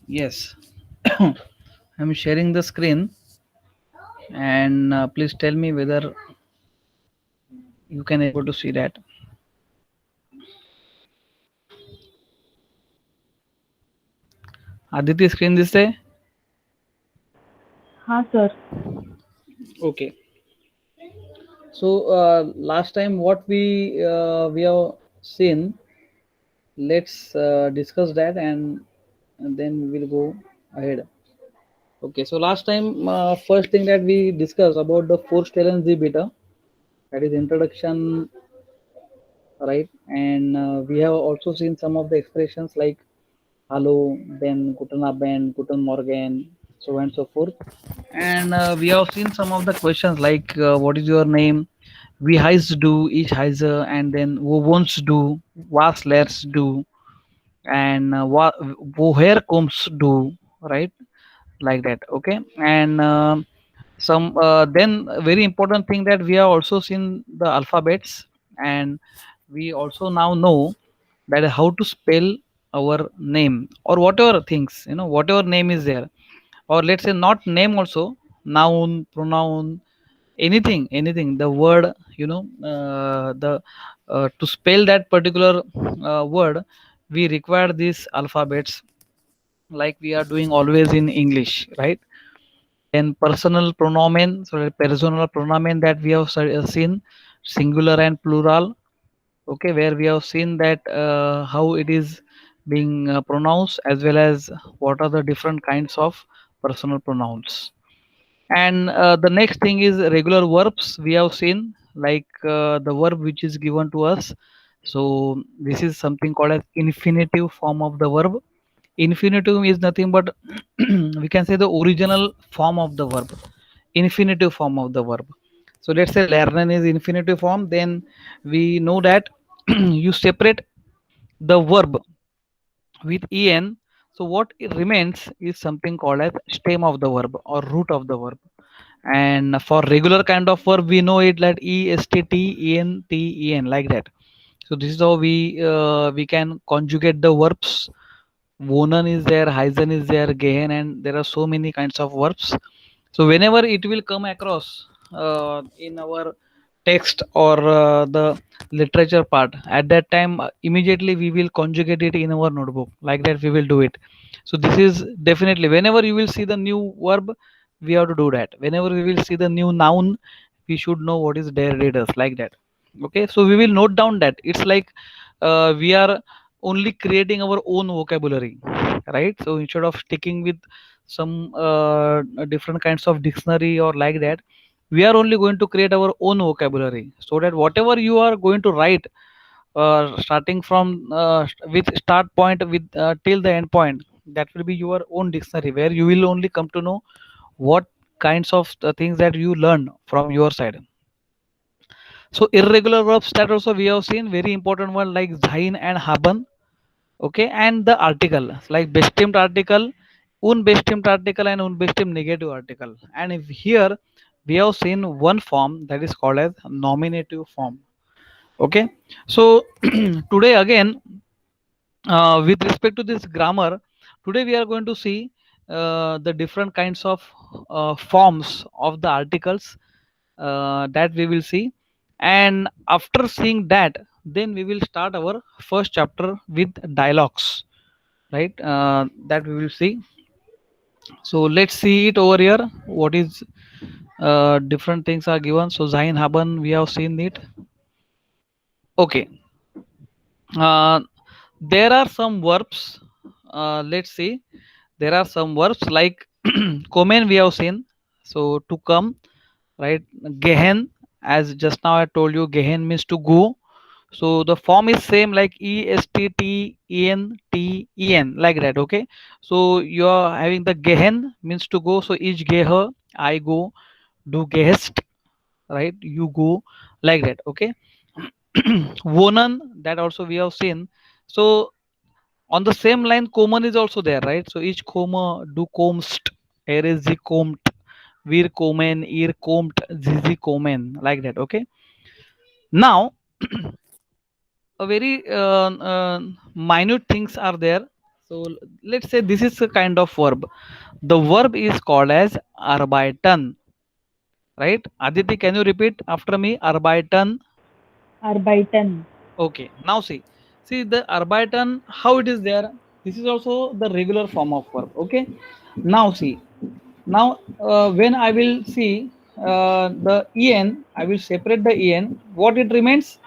Yes. I'm sharing the screen, and please tell me whether you can able to see that. Aditi, screen this day. हाँ sir. Okay. So last time what we have seen, let's discuss that, and then we will go ahead. Okay. So last time, first thing that we discussed about the four talents Z beta, that is introduction, right? And we have also seen some of the expressions like hello, then guten Abend, guten Morgen, so and so forth. And we have seen some of the questions like what is your name? Wie heißt du? Ich heiße, and then wo wohnst du? Was lehrst du? And woher kommst du? Right, like that. Okay, and some then very important thing that we have also seen the alphabets, and we also now know that how to spell our name or whatever things, whatever name is there, or let's say not name also, noun, pronoun, anything, the word, the to spell that particular word, we require these alphabets, like we are doing always in English, right? Then personal pronomen, so personal pronomen that we have seen singular and plural. Okay, where we have seen that how it is being pronounced, as well as what are the different kinds of personal pronouns. And the next thing is regular verbs we have seen, like the verb which is given to us. So this is something called as infinitive form of the verb. Infinitive is nothing but we can say the original form of the verb, infinitive form of the verb. So let's say lernen is infinitive form, then we know that you separate the verb with en. So what it remains is something called as stem of the verb or root of the verb. And for regular kind of verb we know it like ESTTENTEN, like that. So this is how we can conjugate the verbs. Wohnen is there, heißen is there, gehen, and there are so many kinds of verbs. So whenever it will come across in our text or the literature part, at that time immediately we will conjugate it in our notebook, like that we will do it. So this is definitely whenever you will see the new verb, we have to do that. Whenever we will see the new noun, we should know what is der readers, like that. Okay, so we will note down that it's like we are only creating our own vocabulary, right? So instead of sticking with some different kinds of dictionary or like that, we are only going to create our own vocabulary, so that whatever you are going to write, starting from with start point with till the end point, that will be your own dictionary, where you will only come to know what kinds of things that you learn from your side. So irregular verbs that also we have seen, very important one like sein and haben. Okay, and the article like bestimmt article, unbestimmt article, and unbestimmt negative article. And if here we have seen one form that is called as nominative form. Okay, so today again, with respect to this grammar, today we are going to see the different kinds of forms of the articles that we will see. And after seeing that, then we will start our first chapter with dialogues, right? That we will see. So let's see it over here. What is different things are given. So Zain Haben, we have seen it. Okay. Uh, there are some verbs. Let's see. There are some verbs like komen we have seen. So to come, right? Gehen, as just now I told you, gehen means to go. So the form is same like ESTTENTEN, like that. Okay. So you are having the gehen means to go. So ich gehe, I go, du gehst, right? You go, like that. Okay. Wohnen, that also we have seen. So on the same line, common is also there, right? So ich komme, du kommst, er ist sie kommt, wir kommen, ihr kommt, sie kommen, like that. Okay. Now a very minute things are there. So let's say this is a kind of verb. The verb is called as arbeiten, right? Aditi, can you repeat after me? Arbeiten. Arbeiten. Okay. Now see the arbeiten. How it is there? This is also the regular form of verb. Okay. Now see. Now when I will see the en, I will separate the en. What it remains?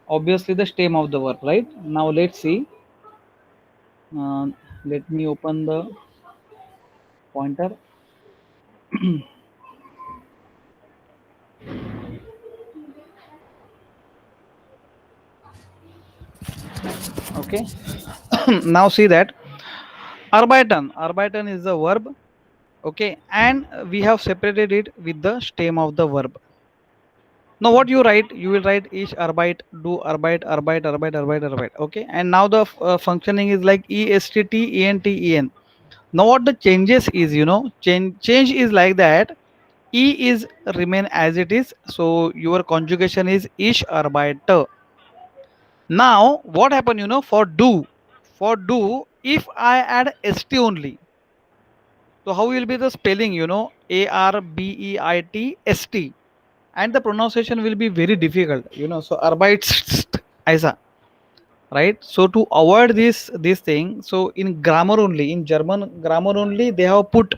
Obviously the stem of the verb, right? Now let's see. Uh, Let me open the pointer. Okay. Now see that arbeiten is the verb. Okay, and we have separated it with the stem of the verb. Now what you write, you will write each arbeit, do arbeit. Okay, and now the functioning is like est, ent, en. Now what the changes is, change is like that. E is remain as it is, so your conjugation is ish arbeiter. Now what happen, for do, if I add st only, so how will be the spelling, arbeit, and the pronunciation will be very difficult, so arbeit aisa, right? So to avoid this thing, so in grammar only, in German grammar only, they have put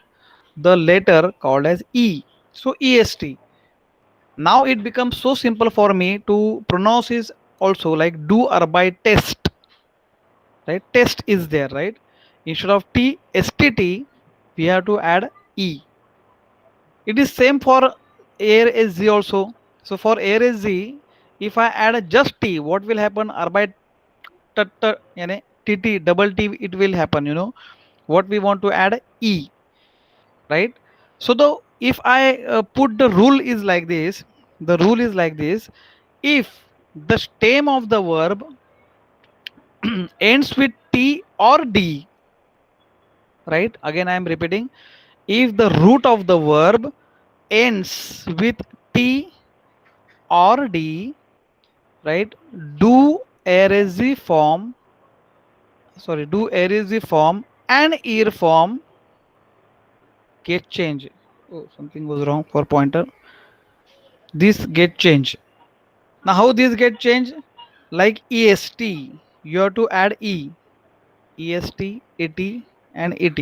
the letter called as e, so est. Now it becomes so simple for me to pronounce is also like do arbeit test, right? Test is there, right? Instead of t, we have to add e. It is same for air sg also. So for air sg, if I add just t, what will happen? Arbeit यानी tt double t, it will happen, what we want to add e, right? So the if I put the rule is like this, the rule is like this: if the stem of the verb ends with t or d, right? Again I am repeating: if the root of the verb ends with t or d, right, do aorist form, sorry, do aorist form and ear form get change. Oh, something was wrong for pointer. This get change. Now how this get changed? Like est, you have to add e, est, et, and et.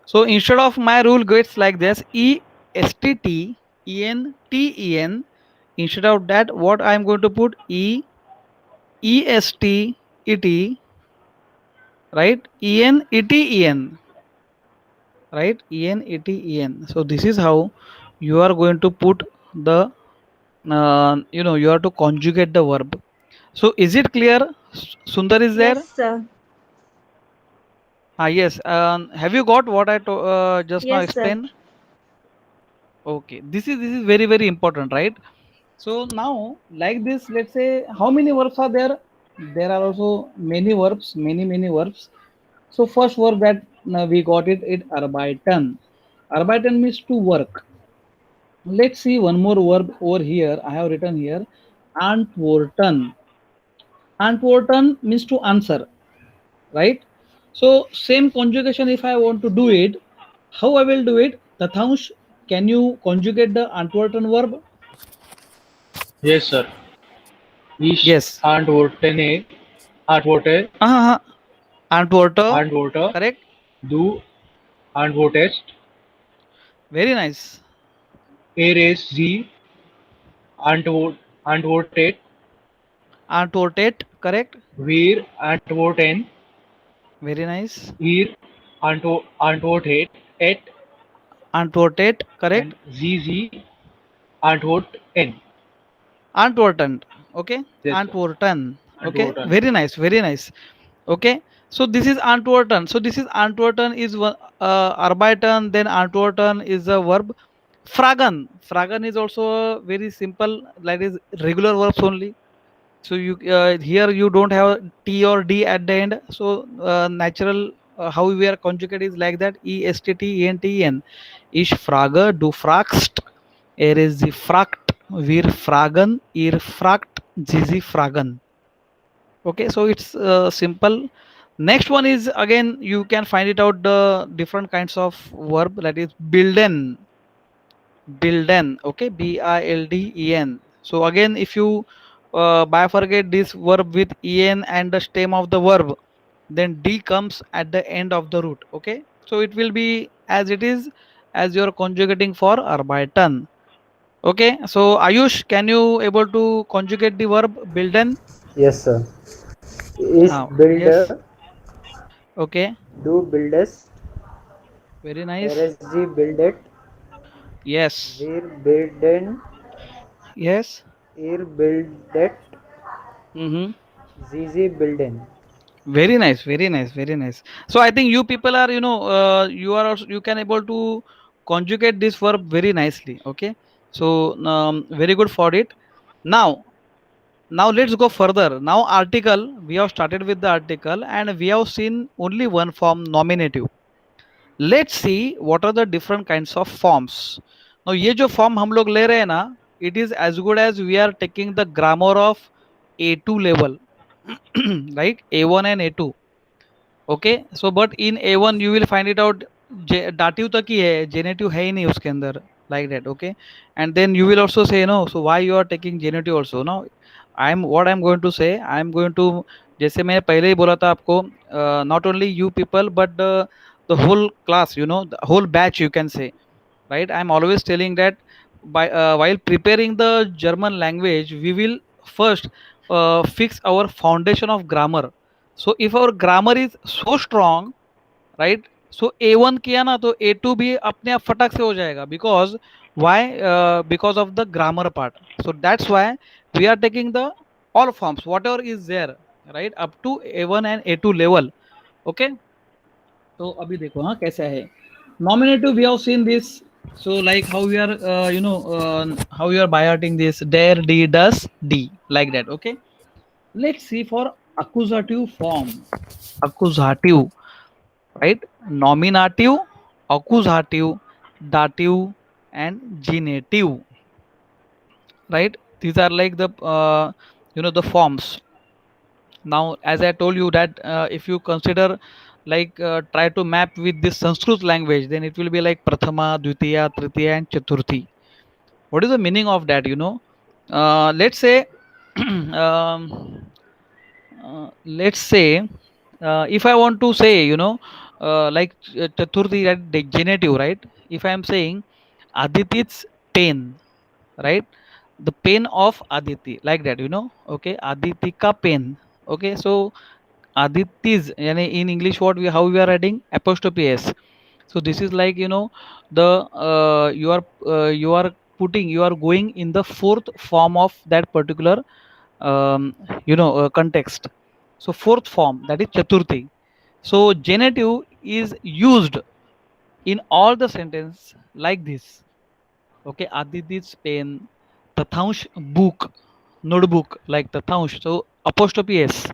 So instead of my rule gets like this: e, stt, en, ten. Instead of that, what I am going to put? E, est, et, right? En, et, en, right? En, et, en. So this is how you are going to put the, you have to conjugate the verb. So is it clear? Sundar is Yes, there? sir. Ah, yes. Have you got what I just now Yes, sir. explained? Okay. This is very very important, right? So now like this, let's say how many verbs are there? There are also many verbs, many verbs. So first verb that we got it arbeiten. Arbeiten means to work. Let's see one more verb over here. I have written here antworten. Antworten means to answer, right? So same conjugation, if I want to do it, how I will do it? Tathansh, can you conjugate the antworten verb? Yes, sir. Ich Yes. antworte, antworte, Uh-huh. Antworter, antworte, correct? du antwortest, Very nice. er ist sie antwortet, Antwortet, correct? wir antworten, Very nice. ihr antwortet, et, Antwortet, correct? and sie antworten. Antwortent, okay? Yes, sir. Antworten, okay? Antworten. Very nice, very nice. Okay, so this is Antworten. So this is Antworten is one, Arbeiten, then Antworten is a verb. Fragen. Fragen is also a very simple, that is regular verbs only. So you here you don't have t or d at the end. So natural how we are conjugate is like that: est, ent, en. Ich frage, du fragst, er ist sie fragt, wir fragen, ihr fragt, sie fragen. Okay, so it's simple. Next one is again you can find it out the different kinds of verb, that is bilden. Bilden, okay, bilden. So again, if you bifurcate this verb with en and the stem of the verb, then d comes at the end of the root. Okay, so it will be as it is as you're conjugating for arbeiten. Okay, so Ayush, can you able to conjugate the verb bilden? Yes, sir. Is Yes. builder, Okay, do buildest, very nice. rsg buildet, Yes. wir bilden, Yes. ihr bildet, Mm-hmm. sie bilden. Very nice, very nice, very nice. So I think you people are, you are also, you can able to conjugate this verb very nicely. Okay, so very good for it. Now, now let's go further. Now article, we have started with the article and we have seen only one form, nominative. Let's see what are the different kinds of forms. Now ये जो form हम लोग ले रहे हैं ना, it is as good as we are taking the grammar of A2 level, right? A1 and A2. Okay so but in A one you will find it out dative तक ही है, जेनेटिव है ही नहीं उसके अंदर, like that. Okay and then you will also say no, so why you are taking genitive also no. I am going to say, I am going to, जैसे मैंने पहले ही बोला था आपको, not only you people but the whole class, you know, the whole batch you can say, right? I'm always telling that by while preparing the German language we will first fix our foundation of grammar. So if our grammar is so strong, right, so A1 किया ना तो A2 भी अपने आप फटक से हो जाएगा, because why, because of the grammar part. So that's why we are taking the all forms whatever is there, right, up to A1 and A2 level. Okay, तो अभी देखो हाँ कैसा है nominative. We have seen this. So like how we are how you are biting this dare d does d, like that. Okay, let's see for accusative form. Accusative, right? Nominative, accusative, dative and genitive, right? These are like the the forms. Now as I told you that if you consider like try to map with this Sanskrit language, then it will be like prathama, dvitiya, tritiya and chaturthi. What is the meaning of that, let's say um, let's say if I want to say, like chaturthi, that the genitive, right? If I am saying Aditi's pen, right, the pen of Aditi, like that, okay, Aditi ka pen. Okay, so Aditi's, yani in English, what we, how we are adding apostrophe s. So this is like, the you are putting, you are going in the fourth form of that particular context. So fourth form, that is chaturthi. So genitive is used in all the sentence like this. Okay, Aditi's pen, tathansh book, notebook, like tathansh, so apostrophe s,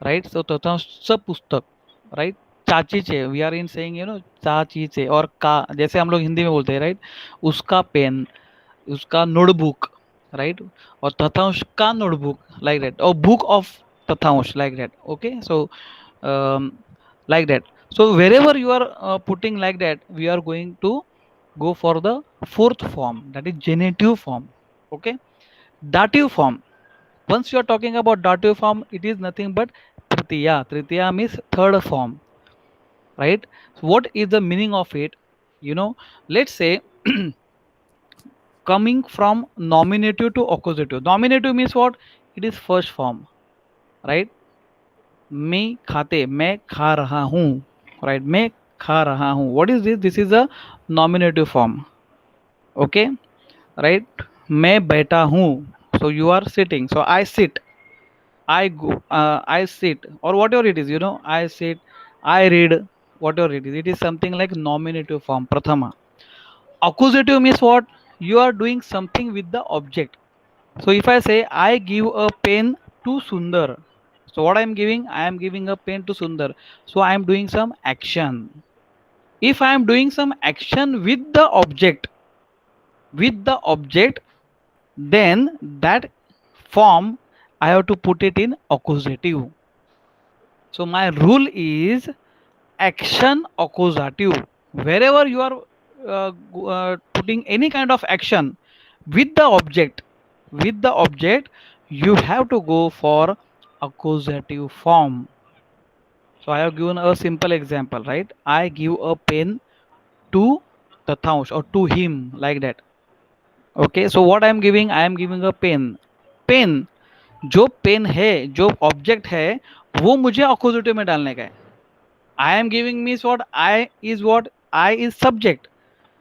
right? So तथांश पुस्तक, right? चाचीचे, we are in saying, चाचीचे, और का जैसे हम लोग हिंदी में बोलते हैं, राइट, उसका पेन, उसका नोटबुक, राइट, और तथांश का नोटबुक, लाइक दैट, और बुक ऑफ तथांश, like that. Okay, so like that. So wherever you are putting like that, we are going to go for the fourth form, that is genitive form. Okay, dative form. Once you are talking about dative form, it is nothing but tritiya. Tritiya means third form, right? So what is the meaning of it? Let's say coming from nominative to accusative. Nominative means what? It is first form, right? मैं खाते, मैं खा रहा हूँ, right? मैं खा रहा हूँ. What is this? This is a nominative form. Okay, right? मैं बैठा हूँ. So you are sitting. So I sit. I go, I sit, or whatever it is, I sit, I read, whatever it is. It is something like nominative form, prathama. Accusative means what? You are doing something with the object. So if I say I give a pen to Sundar, so what I am giving? I am giving a pen to Sundar. So I am doing some action. If I am doing some action with the object, then that form I have to put it in accusative. So my rule is action accusative. Wherever you are putting any kind of action with the object, you have to go for accusative form. So I have given a simple example, right? I give a pen to Tathaunsh or to him, like that. Okay, so what I am giving? I am giving a pen. Pen, जो pen है, जो object है, वो मुझे appositive में डालने का है. I am giving means what I is subject.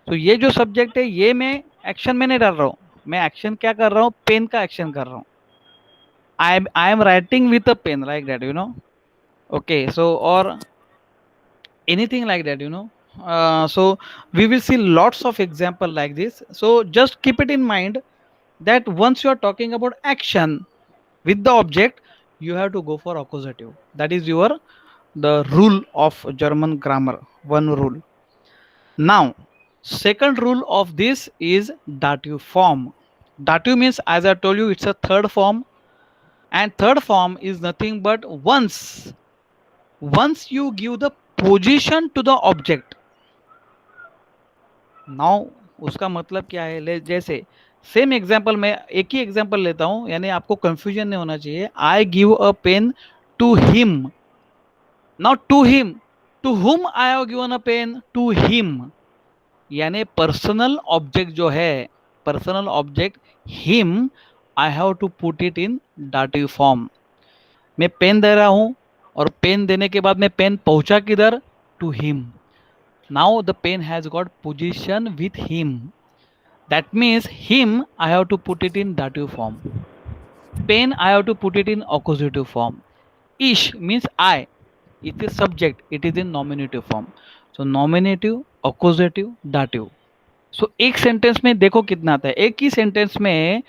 तो ये जो सब्जेक्ट है, ये मैं एक्शन में नहीं डाल रहा हूँ. मैं एक्शन क्या कर रहा हूँ? पेन का एक्शन कर रहा हूँ. I am writing with a pen, like that, you know. Okay, so और anything like that, you know. So we will see lots of example like this. So just keep it in mind that once you are talking about action with the object, you have to go for accusative. That is your the rule of German grammar, one rule. Now second rule of this is dative form. Dative means, as I told you, it's a third form, and third form is nothing but once you give the position to the object. Now उसका मतलब क्या है? जैसे same example, मैं एक ही example लेता हूं, यानी आपको कंफ्यूजन नहीं होना चाहिए. I give a pen to him. Now to whom I have given a pen? To him. यानी पर्सनल ऑब्जेक्ट जो है, personal object him, I have to put it in dative form. मैं पेन दे रहा हूं, और पेन देने के बाद मैं पेन पहुंचा किधर? To him. Now the pen has got position with him. That means him I have to put it in dative form. Pen I have to put it in accusative form. Ish means I. It is subject. It is in nominative form. So nominative, accusative, dative. So एक sentence में देखो कितना आता है. एक ही sentence में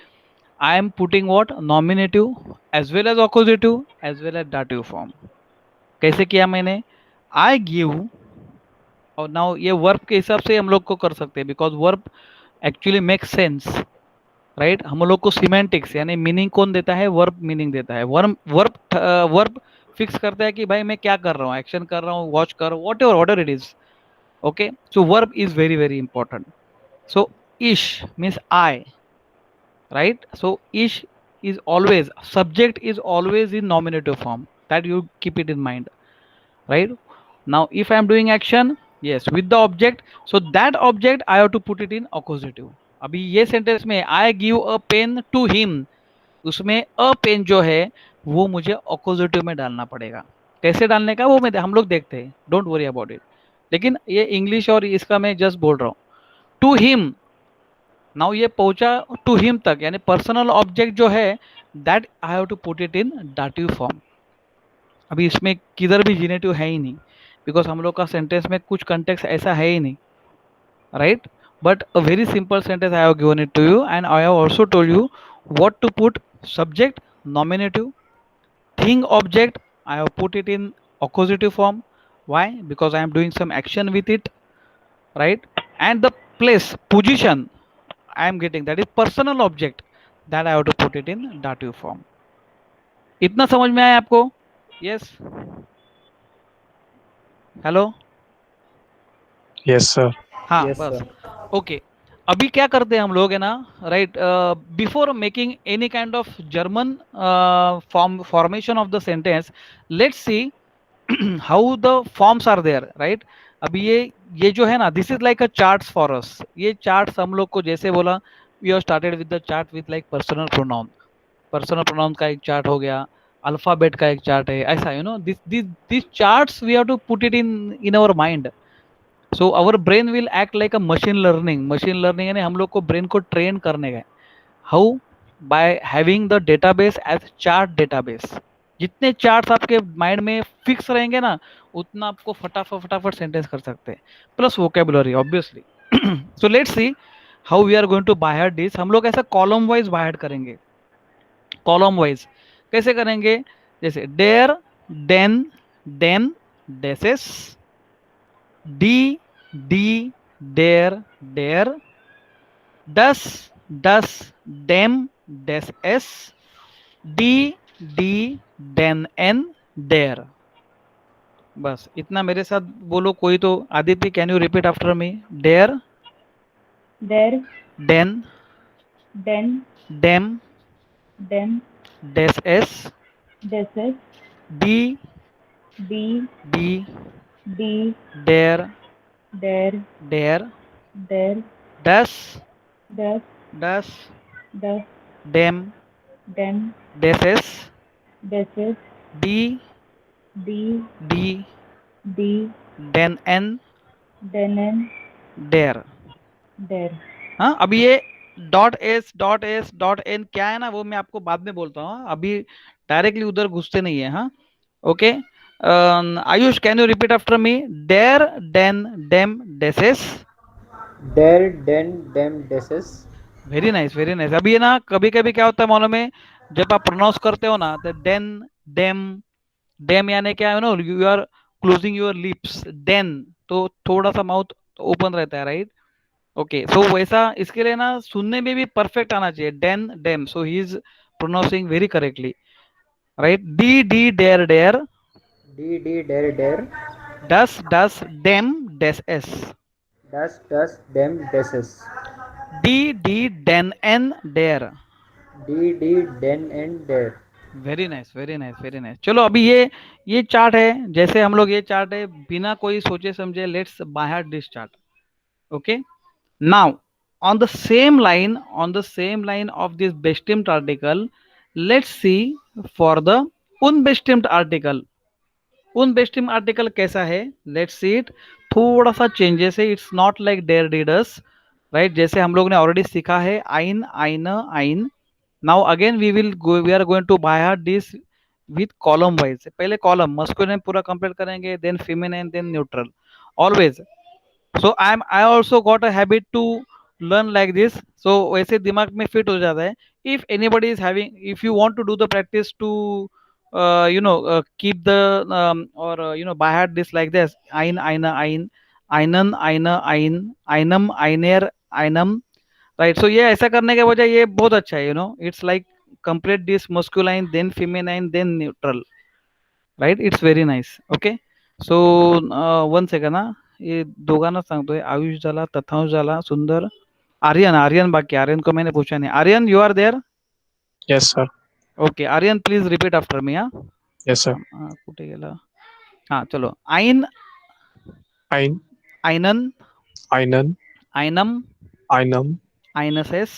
I am putting what? Nominative as well as accusative as well as dative form. कैसे किया मैंने? I give. और नाउ ये वर्ब के हिसाब से हम लोग को कर सकते हैं, because verb actually make sense, right. हम लोग को सिमेंटिक्स यानी मीनिंग कौन देता है? वर्ब मीनिंग देता है. वर्ब फिक्स करता है कि भाई मैं क्या कर रहा हूँ, एक्शन कर रहा हूँ, वॉच कर, whatever it is. Okay, so verb is very very important. So इश मीन्स आई, राइट. सो इश is always, subject is always in nominative form. That you keep it in mind, right? Now if I am doing action, yes, with the object, so that object I have to put it in accusative. अभी ये sentence में I give a pen to him, उसमें a pen जो है वो मुझे accusative में डालना पड़ेगा. कैसे डालने का वो हम लोग देखते हैं, डोंट वरी अबाउट इट. लेकिन ये इंग्लिश और इसका मैं जस्ट बोल रहा हूँ. टू हिम, नाउ ये पहुंचा टू हिम तक, यानी पर्सनल ऑब्जेक्ट जो है that I have to put it in dative form. अभी इसमें किधर भी जीनेटिव है ही नहीं, बिकॉज हम लोग का सेंटेंस में कुछ कंटेक्स्ट ऐसा है ही नहीं, right. But a very simple sentence I have given it to you, and I have also told you what to put. Subject nominative, thing object I have put it in accusative form. Why? Because I am doing some action with it, right. And the place, position I am getting, that is personal object, that I have to put it in dative form. इतना समझ में आया आपको? Yes, hello. Yes, sir. हाँ, Yes, बस. sir. Okay, अभी क्या करते हैं हम लोग, है ना, right. Before making any kind of German formation of the sentence, let's see how the forms are there, right. अभी ये जो है ना, this is like a charts for us. ये चार्ट्स हम लोग को जैसे बोला, we have started with the chart with like personal pronoun. Personal pronoun का एक चार्ट हो गया, अल्फाबेट का एक चार्ट है, ऐसा, you know, this charts we have to put it in our mind. So our brain will act like a machine learning यानी हम लोग को ब्रेन को ट्रेन करने का. How? By having the database as chart database. जितने charts आपके mind में फिक्स रहेंगे ना, उतना आपको फटाफट सेंटेंस कर सकते हैं, plus vocabulary obviously. So let's see how we are going to by heart this. हम लोग ऐसा कॉलम वाइज बाय हार्ट करेंगे. कॉलम वाइज कैसे करेंगे? जैसे डेयर, देन, डेसेस, डी, डेयर, डस, डेम, डेस एस, डी, देन एन, डेयर. बस इतना मेरे साथ बोलो कोई तो। Aditya, can you repeat after me? डेयर, there, डेन, then, डेम, then, डेस एस, deses, डी, D, डी, D, डेयर, there, डेयर, there, डस, thus, डस, thus, डेम, then, डेस एस, deses, डी, D, डी, D, डेन एन, then, and डेयर। there. हाँ, अभी ये डॉट एस डॉट एन क्या है ना, वो मैं आपको बाद में बोलता हूँ। अभी डायरेक्टली उधर घुसते नहीं है। हाँ, okay. Ayush, can you repeat after me? डेयर, डेन, डेम, डेसेस। There, den, dem, deses. Very nice, very nice. अभी ये ना कभी कभी क्या होता है मालूम है, जब आप प्रोनाउंस करते हो ना, तो डेन, डेम, डेम यानी क्या है ना, you are closing your lips. डेन तो थोड़ा सा माउथ ओपन रहता है, राइट? ओके, सो वैसा इसके लिए ना सुनने में भी परफेक्ट आना चाहिए। डेन, डेम, so he is pronouncing very correctly, right? डी, डी, डेयर, डेयर। D, D, dare, dare. डस, डस, डेम, डेस एस। Das, dem, deses. डी, डी, डेन एन, डेयर। D, D, den, and dare. Very nice, very nice, very nice. चलो अभी ये चार्ट है, जैसे हम लोग ये चार्ट है बिना कोई सोचे समझे, let's buy heart this chart. Okay, now on the same line of this bestimmt article, let's see for the unbestimmt article। unbestimmt article कैसा है? let's see it। थोड़ा सा चेंजेस है, इट्स नॉट लाइक डेयर डीडस, राइट? जैसे हम लोग ने ऑलरेडी सीखा है आइन, आइन, आइन। Now again we are going to by heart this with column wise. पहले कॉलम मस्कुलिन पूरा कंप्लीट करेंगे, then feminine, then neutral, always. So I also got a habit to learn like this, so वैसे दिमाग में fit हो जाता है। If anybody is having, if you want to do the practice to keep the or by heart this like this: ein, eine, ein, einen, eine, ein, einem, einer, einem, right? So ये ऐसा करने के वजह ये बहुत अच्छा है, it's like complete this masculine, then feminine, then neutral, right? It's very nice. Okay, so one second हा, ये दोघांना सांगतोय, आयुष झाला, तथांश झाला, सुंदर, आर्यन, आर्यन बाकी, आर्यन को मैंने पूछा नहीं। Aryan, you are there? Yes, sir. Okay, Aryan please repeat after me. हा, Yes, sir. कुठे गेला? हा, चलो, आइन, Ein, आइनन, einen, आइनम, einem, आइनसेस,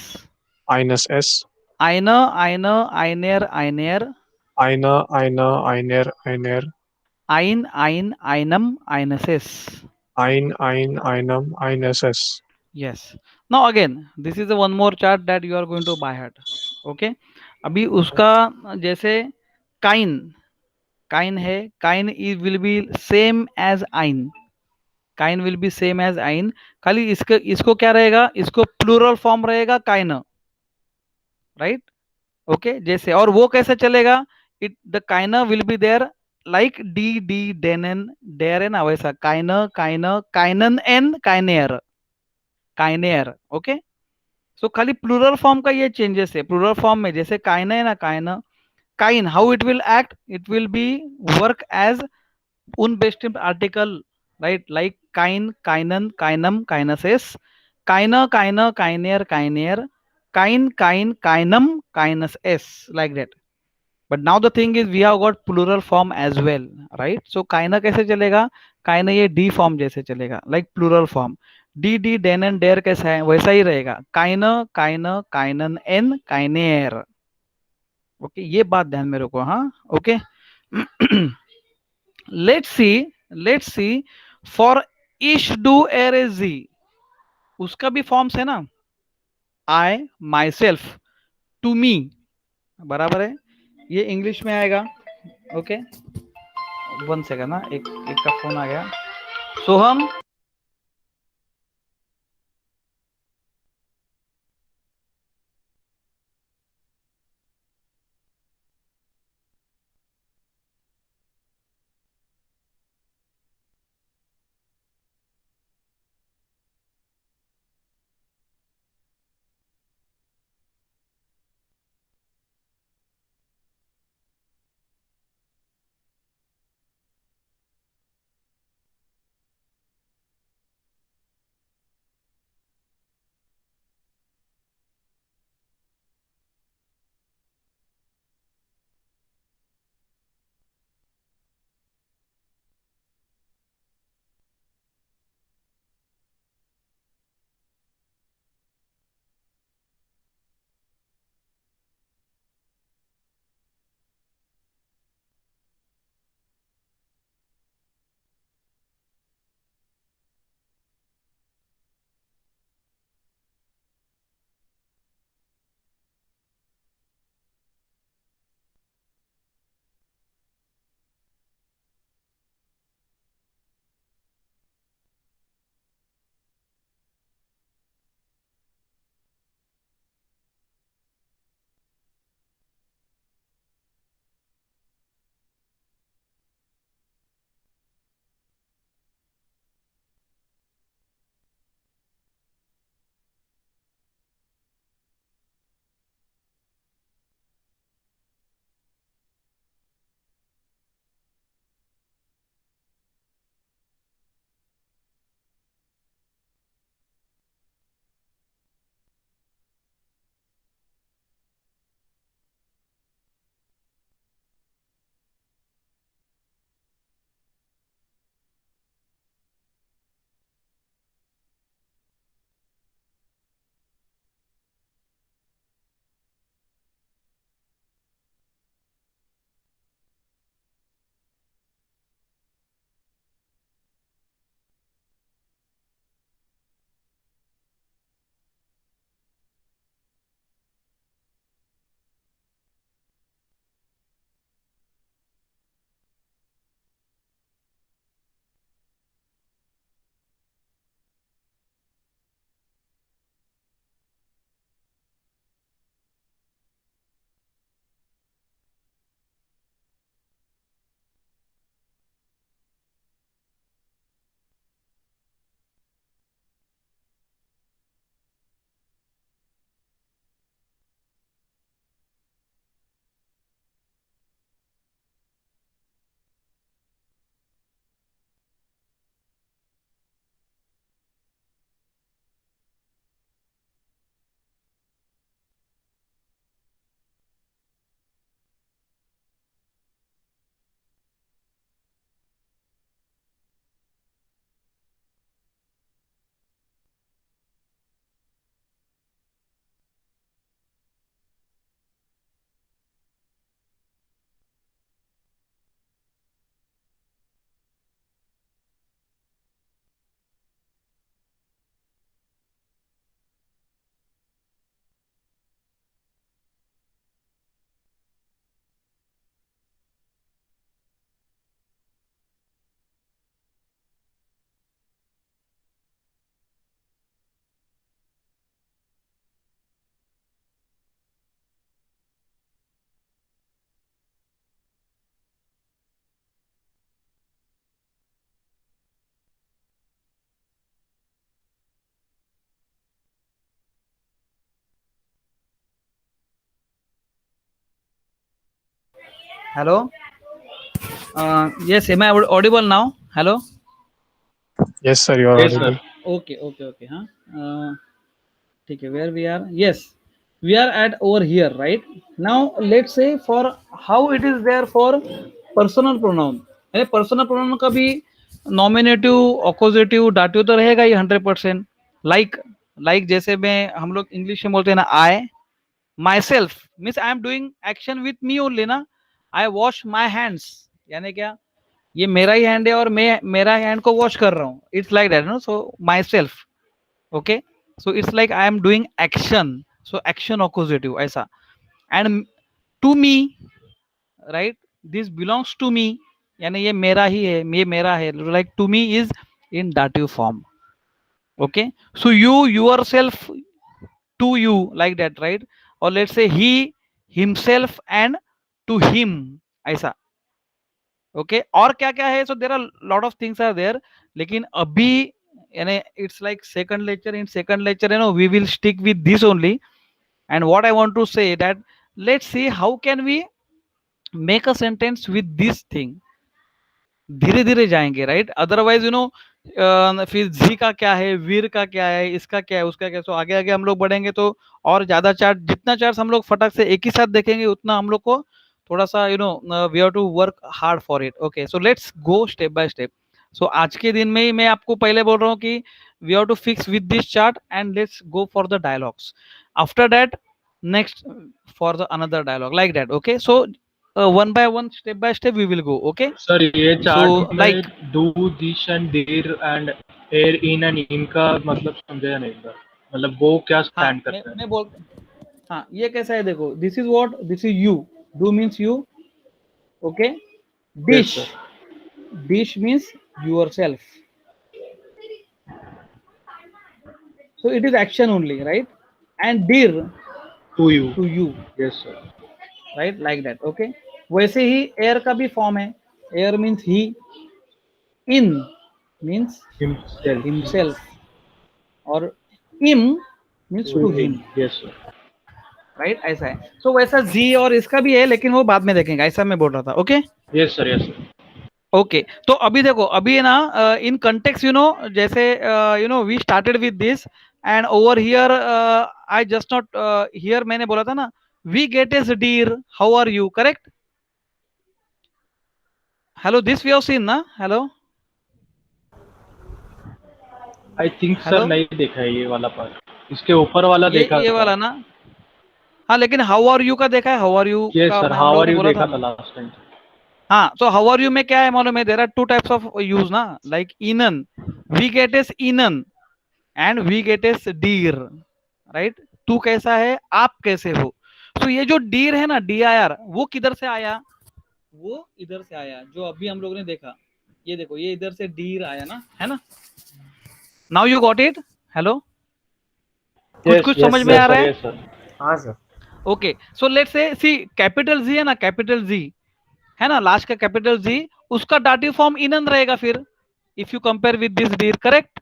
eines S, आइन, आइन, आइनेर, आइनेर, einer, आइन, आइन, आइनम, आइनसेस। einem, eines S. Yes. Now again, this is the one more chart that you are going to by heart. Okay. अभी उसका जैसे काइन, काइन है, काइन is will be same as आइन, काइन विल बी सेम एज आइन। खाली इसको इसको क्या रहेगा, इसको प्लूरल फॉर्म रहेगा काइन, राइट? ओके, जैसे, और वो कैसे चलेगा? इट द काइन विल बी देयर लाइक डी, डी, डेन एन, डेयर है ना, वैसा काइन, काइन, काइनन एन, काइनेयर, काइनेयर। ओके, सो खाली प्लूरल फॉर्म का ये चेंजेस है। प्लूरल फॉर्म में जैसे काइन है ना, काइन, काइन, how it will act, it will be work as unbestimmt article, right? Like kain, kainan, kainam, kainases, kaina, kaina, kainer, kainer, kain, kain, kainam, kainas s, like that। but now the thing is we have got plural form as well, right? so kaina कैसे चलेगा? काइना ये D form जैसे चलेगा, like plural form. डी, डी, डेन and डेयर कैसा है, वैसा ही रहेगा, काइन, काइन, काइनन एन, काइनेर। ओके, ये बात ध्यान में रखो। हाँ, ओके। लेट्स सी फॉर इश, डू, एर, एस, जी, उसका भी फॉर्म्स है ना, I, my self, to me, बराबर है, ये इंग्लिश में आएगा। ओके, वन सेकंड ना, एक का फोन आ गया। सोहम, Hello. Yes, am I audible now? Hello. Yes, sir, you are Yes, sir. audible. Okay. हाँ. ठीक है. Where we are? Yes, we are at over here, right? Now let's say for how it is there for personal pronoun. Personal pronoun का भी nominative, ऑपोजिटिव, dative तो रहेगा ही 100%. Like जैसे मैं हम लोग इंग्लिश में बोलते हैं ना, I myself means I am doing action with me only ना. आई वॉश माई हैंड्स, यानी क्या, ये मेरा ही हैंड है और मैं मेरा हैंड को वॉश कर रहा हूँ. It's like that no. So myself. Okay. So it's like I am doing action. So action ऑपोजिटिव ऐसा. And to me, right, this belongs to me, यानी ये मेरा ही है, ये मेरा है. Like to me is in dative form. Okay. So you yourself, to you, like that, right. और let's say he himself and to him, ऐसा. ओके. और क्या क्या है? सो there are lot of things are there. लेकिन अभी यानी it's like second lecture. In second lecture you know we will stick with this only. And what I want to say that let's see how can we make a sentence with this thing. धीरे धीरे जाएंगे, right. Otherwise you know फिर जी का क्या है, वीर का क्या है, इसका क्या है, उसका क्या है. सो आगे आगे हम लोग बढ़ेंगे तो और ज्यादा चार्ट, जितना चार्ट हम लोग फटाक से एक ही साथ देखेंगे उतना हम लोग को थोड़ा सा you know we have to work hard for it. Okay. So let's go step by step. So आज के दिन में ही मैं आपको पहले बोल रहा हूँ कि we have to fix with this chart and let's go for the dialogues. After that next for the another dialogue, like that. Okay. So one by one, step by step we will go. Okay. Sir ये so chart में like डू, दिस and देर and एयर, इन and इन का मतलब समझाया नहीं सर. मतलब वो क्या हाँ स्टैंड करता है? मैं बोल. हाँ, ये कैसा है देखो. This is what, this is you. डू मीन्स यू. ओके. Yes, डिश, sir. डिश means yourself. So it is action only, right. And डिर To you. To you, Yes, sir. Right, like that. Okay. वैसे ही एयर का भी form है. एयर मीन्स ही. इन मीन्स Himself. हिमसेल्फ. और इम means to him, Yes, sir. Right. ऐसा है. सो वैसा जी और इसका भी है, लेकिन वो बाद में देखेंगे, ऐसा मैं बोल रहा था. Okay. Yes, sir. Yes, sir. Okay. तो अभी देखो, अभी है ना इन कंटेक्स्ट यू नो, जैसे you know we started with this and over here I just not here मैंने बोला था ना, वी गेट एस डीर, how are you, correct. Hello, this we have seen ना. Hello. I think Hello? Sir नहीं देखा है ये वाला पार्ट. इसके ऊपर वाला देखा ये था. वाला ना. हाँ, लेकिन हाउ आर यू का देखा है. हाउ आर यू Yes, का sir. मैं हम How लोगों are ने you बोला देखा था था ना. last time. हाँ. तो हाउ आर यू में क्या है मालूम है, there are two types of use ना. लाइक इनन, वी गेट एस इनन एंड वी गेट एस डीर, राइट. तू कैसा है, आप कैसे हो. तो ये जो डीर है ना, DIR, वो किधर से आया, वो इधर से आया, जो अभी हम लोग ने देखा. ये देखो, ये इधर से डीर आया ना, है ना. Now you got it. Hello. कुछ Yes, कुछ yes, समझ में sir. आ रहा है. yes, sir. हाँ sir. Okay. So let's say see, capital G है ना, कैपिटल जी है ना, लास्ट का कैपिटल जी, उसका डाटिव फॉर्म इनन रहेगा फिर, if you compare with this deer, correct.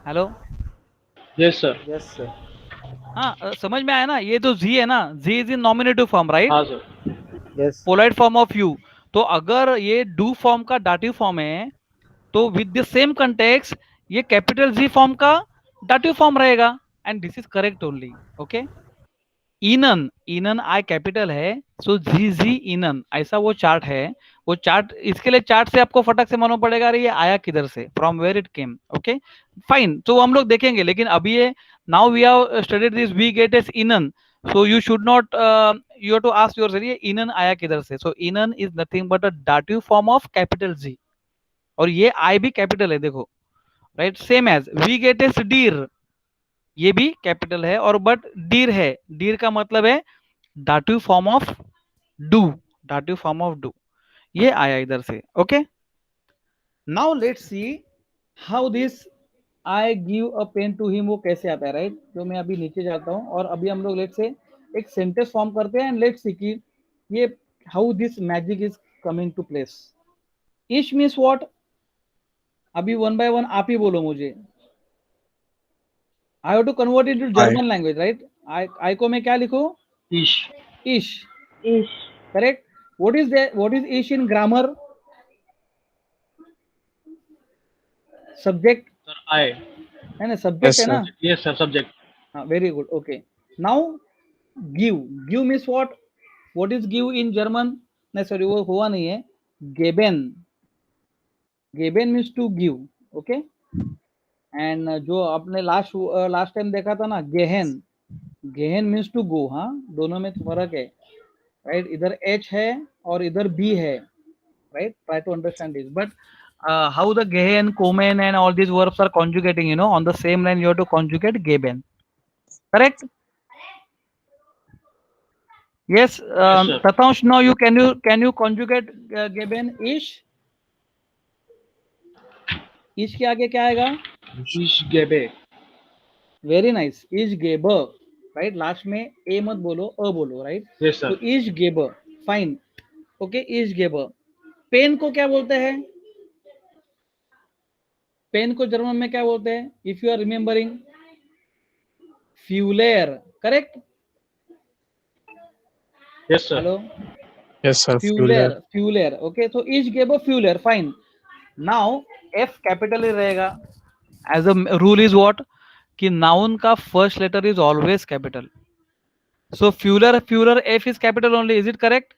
Hello. Yes, sir. Yes, sir. हाँ, समझ में आया ना. ये तो जी है ना, जी is in nominative form, right. हाँ sir. Yes. Polite form of you. तो अगर ये डू फॉर्म का डाटिव फॉर्म है, तो विद द सेम कंटेक्स्ट ये कैपिटल जी फॉर्म का डाटिव फॉर्म रहेगा. And this is correct only. Okay. इनन, इनन आई कैपिटल है, सो जी जी इनन, ऐसा वो चार्ट है. वो चार्ट, इसके लिए चार्ट से आपको फटक से मालूम पड़ेगा अरे ये आया किधर से, from where it came. Okay, fine. तो हम लोग देखेंगे, लेकिन अभी ये now we have studied this वी गेट एस इनन. So you should not, you have to ask yourself ये इनन आया किधर से. सो इनन is nothing but a dative form of capital जी. और ये आई भी कैपिटल है, देखो, राइट. सेम एज वी गेट एस डीर, ये भी कैपिटल है, और बट डीर है. डीर का मतलब है डाटिव फॉर्म ऑफ डू, डाटिव फॉर्म ऑफ डू. ये आया इधर से. Okay. Now let's see how this I give a pen to him, वो कैसे आता है, राइट. तो मैं अभी नीचे जाता हूं और अभी हम लोग लेट्स से एक सेंटेंस फॉर्म करते हैं एंड लेट्स सी कि ये how this magic is coming to place. इश मीन्स व्हाट. अभी वन बाय वन आप ही बोलो मुझे. I have to convert into I, German language, right. I को मैं क्या लिखूं, ish. ish. ish, Correct. What is there? What is ish in grammar? Subject Sir, I. है ना, Yes, subject है sir. ना. Yes, sir. Subject. हाँ, very good. Okay. Now give. Give means what? What is give in German? नहीं sorry वो हुआ नहीं है. Geben. Geben means to give. Okay. And जो आपने last time देखा था ना gehen. Gehen means to go. हाँ, दोनों में फर्क है. Right. इधर H है और इधर B है. Right. Try to understand this. But how the gehen, komen, and all these verbs are conjugating, you know, on the same line you have to conjugate geben. Correct? Yes, Yes, sir. Tatansh, now can you conjugate geben ish? Ish के आगे क्या आएगा? Ish gebe. Very nice. Ish gebe. Right? Last में a मत बोलो, a बोलो, right? Yes, sir. तो ish gebe. Fine. Okay, ish gebe. Pen को क्या बोलते हैं? पेन को जर्मन में क्या बोलते हैं? If you are remembering, fuller. Correct? Yes, sir. Hello? Yes, sir. Fuller. Fuller. Okay, so each gave a fuller. Fine. Now F capital ही रहेगा. As a rule is what? कि noun का first letter is always capital. So fuller F is capital only. Is it correct?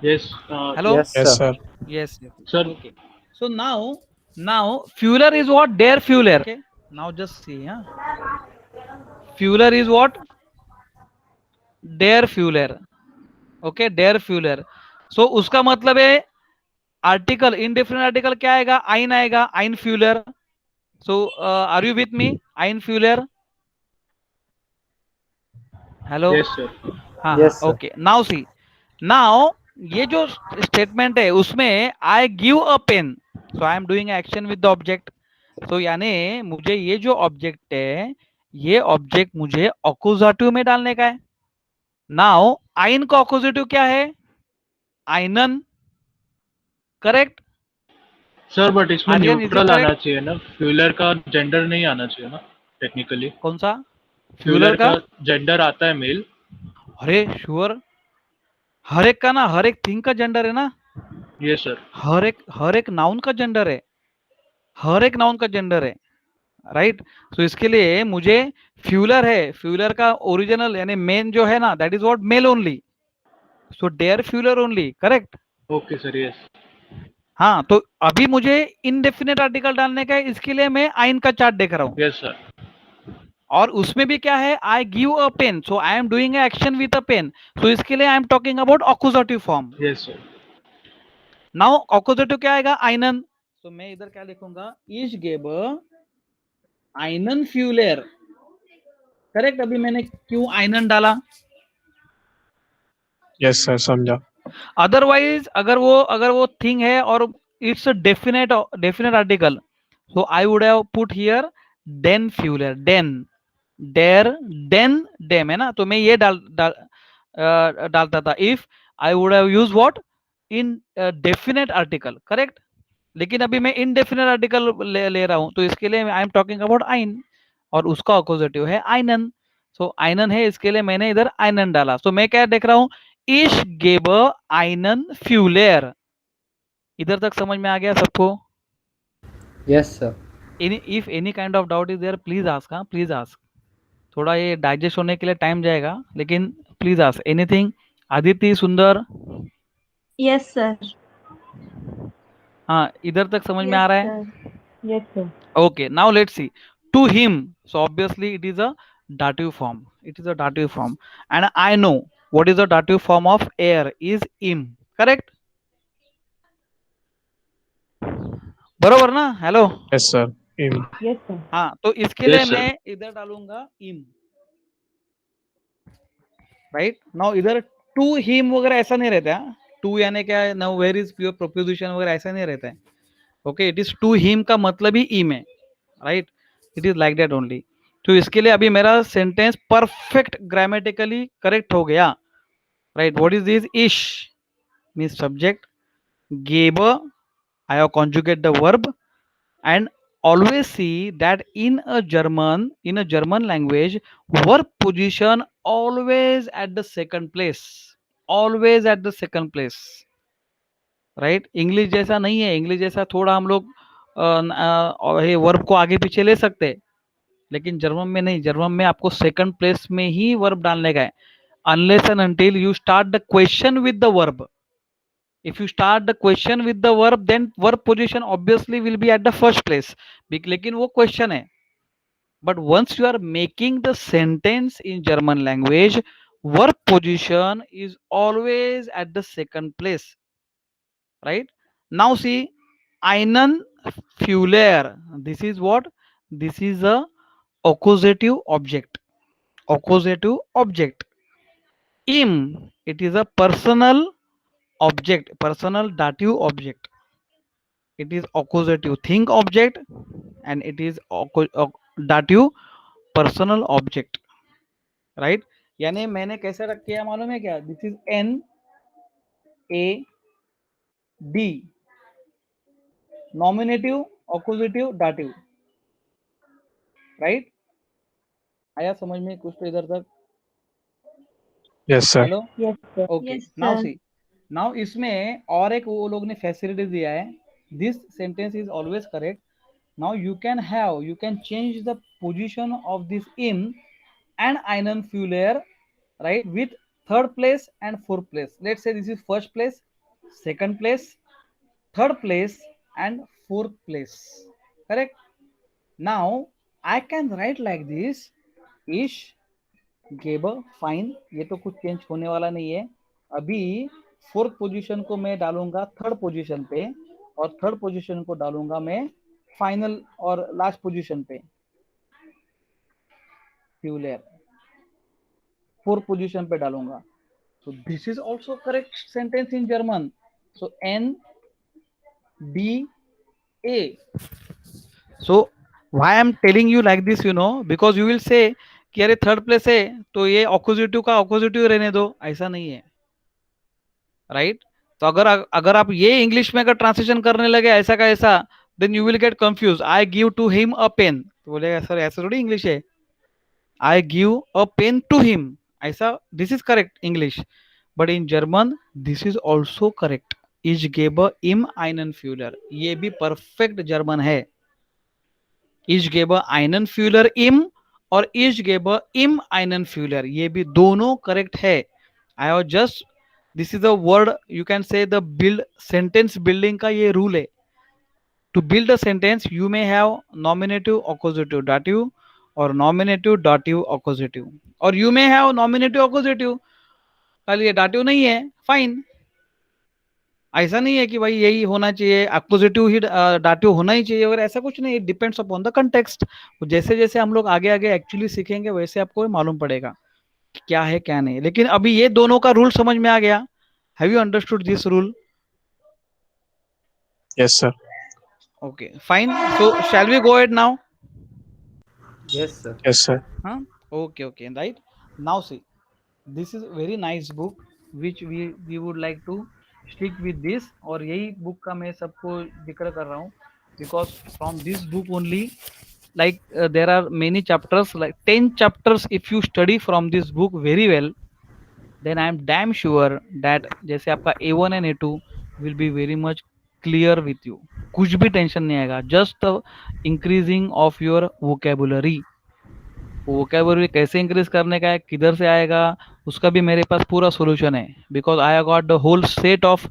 Yes. Hello? Yes, Yes, sir. sir. Yes. Sir. Okay. So now fuller is what? Der fuller. Okay. Now just see. Huh? Fuller is what? Der fuller. Okay, der fuller. So उसका मतलब है article, indefinite article क्या आएगा? आइन आएगा, आइन फ्यूलर. So are you with me? आइन फ्यूलर. हेलो. Yes, sir. हाँ Yes, sir. Okay. Now see, now ये जो स्टेटमेंट है उसमें I give a pen, so I am doing action with the object. So यानी मुझे ये जो ऑब्जेक्ट है, ये ऑब्जेक्ट मुझे अक्यूजेटिव में डालने का है. नाउ आइन का अक्यूजेटिव क्या है? आइनन. करेक्ट. सर बट इसमें आर्यन, इज इट न्यूट्रल आना करेक्ट? चाहिए ना, फ्यूलर का जेंडर नहीं आना चाहिए ना टेक्निकली. कौन सा? फ्यूलर फ्यूलर का? का जेंडर आता है मेल. अरे श्योर, हर एक का ना, हर एक थिंग का जेंडर है ना. ये सर. हर एक नाउन का जेंडर है. हर एक नाउन का जेंडर है. राइट. तो इसके लिए मुझे फ्यूलर है, फ्यूलर का ओरिजिनल यानी मेन जो है ना, that is what male only. So डेयर फ्यूलर only. Correct. Okay sir. Yes. हाँ, तो अभी मुझे इनडेफिनेट आर्टिकल डालने का है, इसके लिए मैं आइन का चार्ट देख रहा हूँ. Yes sir. और उसमें भी क्या है? I give a pen, so I am doing action with a pen. So इसके लिए I am talking about accusative form. Yes sir. Now accusative क्या आएगा? आइनन. तो मैं इधर क्या लिखूंगा? इश गेब आइनन फ्यूलर. करेक्ट. अभी मैंने क्यों आइनन डाला? Yes, sir. समझा. अदरवाइज अगर वो थिंग है और it's definite article, so I would have put here देन फ्यूलर. देन डेर देन डेम है ना, तो मैं ये डालता था. If I would have use what? Indefinite article. Correct. लेकिन अभी मैं इनडेफिनेट आर्टिकल ले रहा हूं, तो इसके लिए आई एम टॉकिंग अबाउट आइन, और उसका अपोजिटिव है आइनन. सो आइनन है, इसके लिए मैंने इधर आइनन डाला. सो मैं क्या देख रहा हूं? इश गेब आइनन फ्यूलर. इधर तक समझ में आ गया सबको? Yes, sir. If any kind of doubt is there, please ask. हाँ, प्लीज आस्क. थोड़ा ये डाइजेस्ट होने के लिए टाइम जाएगा, लेकिन प्लीज आस्क एनीथिंग. आदित्य, सुंदर. Yes, sir. हाँ, इधर तक समझ में आ Yes, रहा है? sir. yes, sir. Okay, now let's see. To him. So obviously it is a dative form. It is a dative form. And I know what is the dative form of air is im. Correct? बरोबर ना? Hello. Yes, sir. In. Yes, sir. हाँ, तो इसके Yes, लिए sir. मैं इधर डालूंगा im. Right. Now इधर टू हिम वगैरह ऐसा नहीं रहता है. टू यानी क्या है? Now where is pure preposition वगैरह ऐसा नहीं रहता है. Okay, it is to him का मतलब ही इम है. Right. It is like that only. तो इसके लिए अभी मेरा सेंटेंस परफेक्ट ग्रामेटिकली करेक्ट हो गया. राइट. What is this? इश मींस सब्जेक्ट. गेब, I have conjugate the verb, and always see that in a German language, verb position always at the second place, always at the second place, right. English जैसा नहीं है. English जैसा थोड़ा हम लोग ये वर्ब को आगे पीछे ले सकते हैं, लेकिन जर्मन में नहीं. जर्मन में आपको सेकंड प्लेस में ही वर्ब डालने का है, unless and until you start the question with the verb. If you start the question with the verb, then verb position obviously will be at the first place. लेकिन वो question है. But once you are making the sentence in German language, verb position is always at the second place. Right? Now see, einen Fuller. This is what? This is a accusative object. Accusative object. Im, it is a personal object, personal dative object. It is accusative thing object and it is dative personal object, right? यानी मैंने कैसे रख किया मालूम है क्या? This is N A D, nominative, accusative, dative, right? आया समझ में कुछ तो इधर तक? Yes, sir. Hello. Yes, sir. Okay. Yes, now sir. See, now इसमें और एक वो लोग ने फैसिलिटी दिया है. This sentence is always correct. Now you can change the position of this im and einen Fuller, right, with third place and fourth place. Let's say this is first place, second place, third place and fourth place. Correct? Now I can write like this: ish, gebe, fine. ये तो कुछ change होने वाला नहीं है. अभी fourth position को मैं डालूंगा थर्ड पोजीशन पे और थर्ड पोजीशन को डालूंगा मैं फाइनल और लास्ट पोजीशन पे. फ्यूलर फोर्थ पोजीशन पे डालूंगा. So this is also correct sentence in German. So N D A. So why I am telling you like this, you know, because you will say कि अरे third place है तो ये ऑपोजिटिव का ऑपोजिटिव रहने दो. ऐसा नहीं है, राइट? तो अगर आप ये इंग्लिश में अगर ट्रांसलेशन करने लगे ऐसा का ऐसा, then you will get confused. I give to him a pen. तो बोलेगा सर ऐसा थोड़ी इंग्लिश है. I give a pen to him. ऐसा, this is correct English. But in German, this is also correct. Ich gebe ihm einen Fuller. ये भी perfect German है. Ich gebe einen Fuller ihm और ich gebe ihm einen Fuller. ये भी दोनों correct है. I have just, this is a word, you can say the build sentence building का ये rule है. To build a sentence, you may have nominative, accusative, dative, or nominative, dative, accusative, or you may have nominative, accusative. खाली ये dative नहीं है, fine. ऐसा नहीं है कि भाई यही होना चाहिए, accusative ही dative होना ही चाहिए, और ऐसा कुछ नहीं. It depends upon the context. जैसे जैसे हम लोग आगे आगे एक्चुअली सीखेंगे वैसे आपको मालूम पड़ेगा क्या है क्या नहीं. लेकिन अभी ये दोनों का रूल समझ में आ गया. Have you understood this rule? Yes, sir. Okay, fine. So shall we go ahead now? Yes, sir. Yes, sir. Huh? Okay, right. Now see, this is a very nice book which we would like to stick with this. और यही book का मैं सबको जिक्र कर रहा हूँ because from this book only, like there are many chapters, like 10 chapters. If you study from this book very well, then I am damn sure that जैसे आपका A1 and A2 will be very much clear with you. कुछ भी tension नहीं आएगा. Just increasing of your vocabulary. Vocabulary कैसे increase करने का है, किधर से आएगा, उसका भी मेरे पास पूरा सोल्यूशन है. Because I have got the whole set of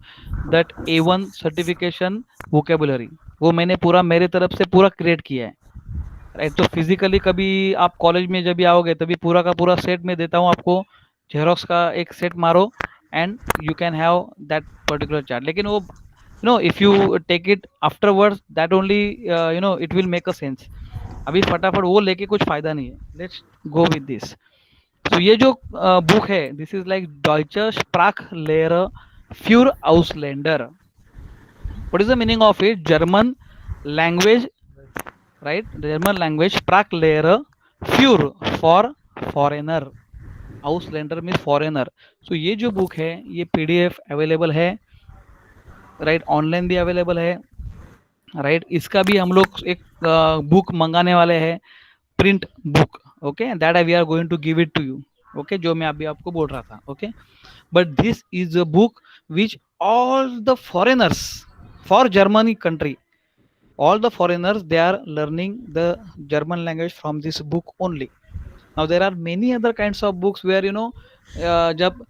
that A1 certification vocabulary. वो मैंने पूरा मेरे तरफ से पूरा क्रिएट किया है, राइट? तो फिजिकली कभी आप कॉलेज में जब भी आओगे तभी पूरा का पूरा सेट में देता हूँ आपको. जेरोक्स का एक सेट मारो and you can have that particular chart. लेकिन वो no, if you take it afterwards, that only it will make a sense. अभी फटाफट वो लेके कुछ फायदा नहीं है. Let's go with this. तो ये जो बुक है, दिस इज लाइक डॉइचे स्प्राखलेहरे für Ausländer. What is the meaning of it? German language, right? German language Sprachlehre für for foreigner. Ausländer means foreigner. So ये जो बुक है ये PDF अवेलेबल है, राइट? ऑनलाइन भी अवेलेबल है. राइट। इसका भी हम लोग एक बुक मंगाने वाले हैं, print book. Okay, that we are going to give it to you. Okay, जो मैं अभी आपको बोल रहा था। Okay, but this is a book which all the foreigners for Germany country, all the foreigners, they are learning the German language from this book only. Now there are many other kinds of books where जब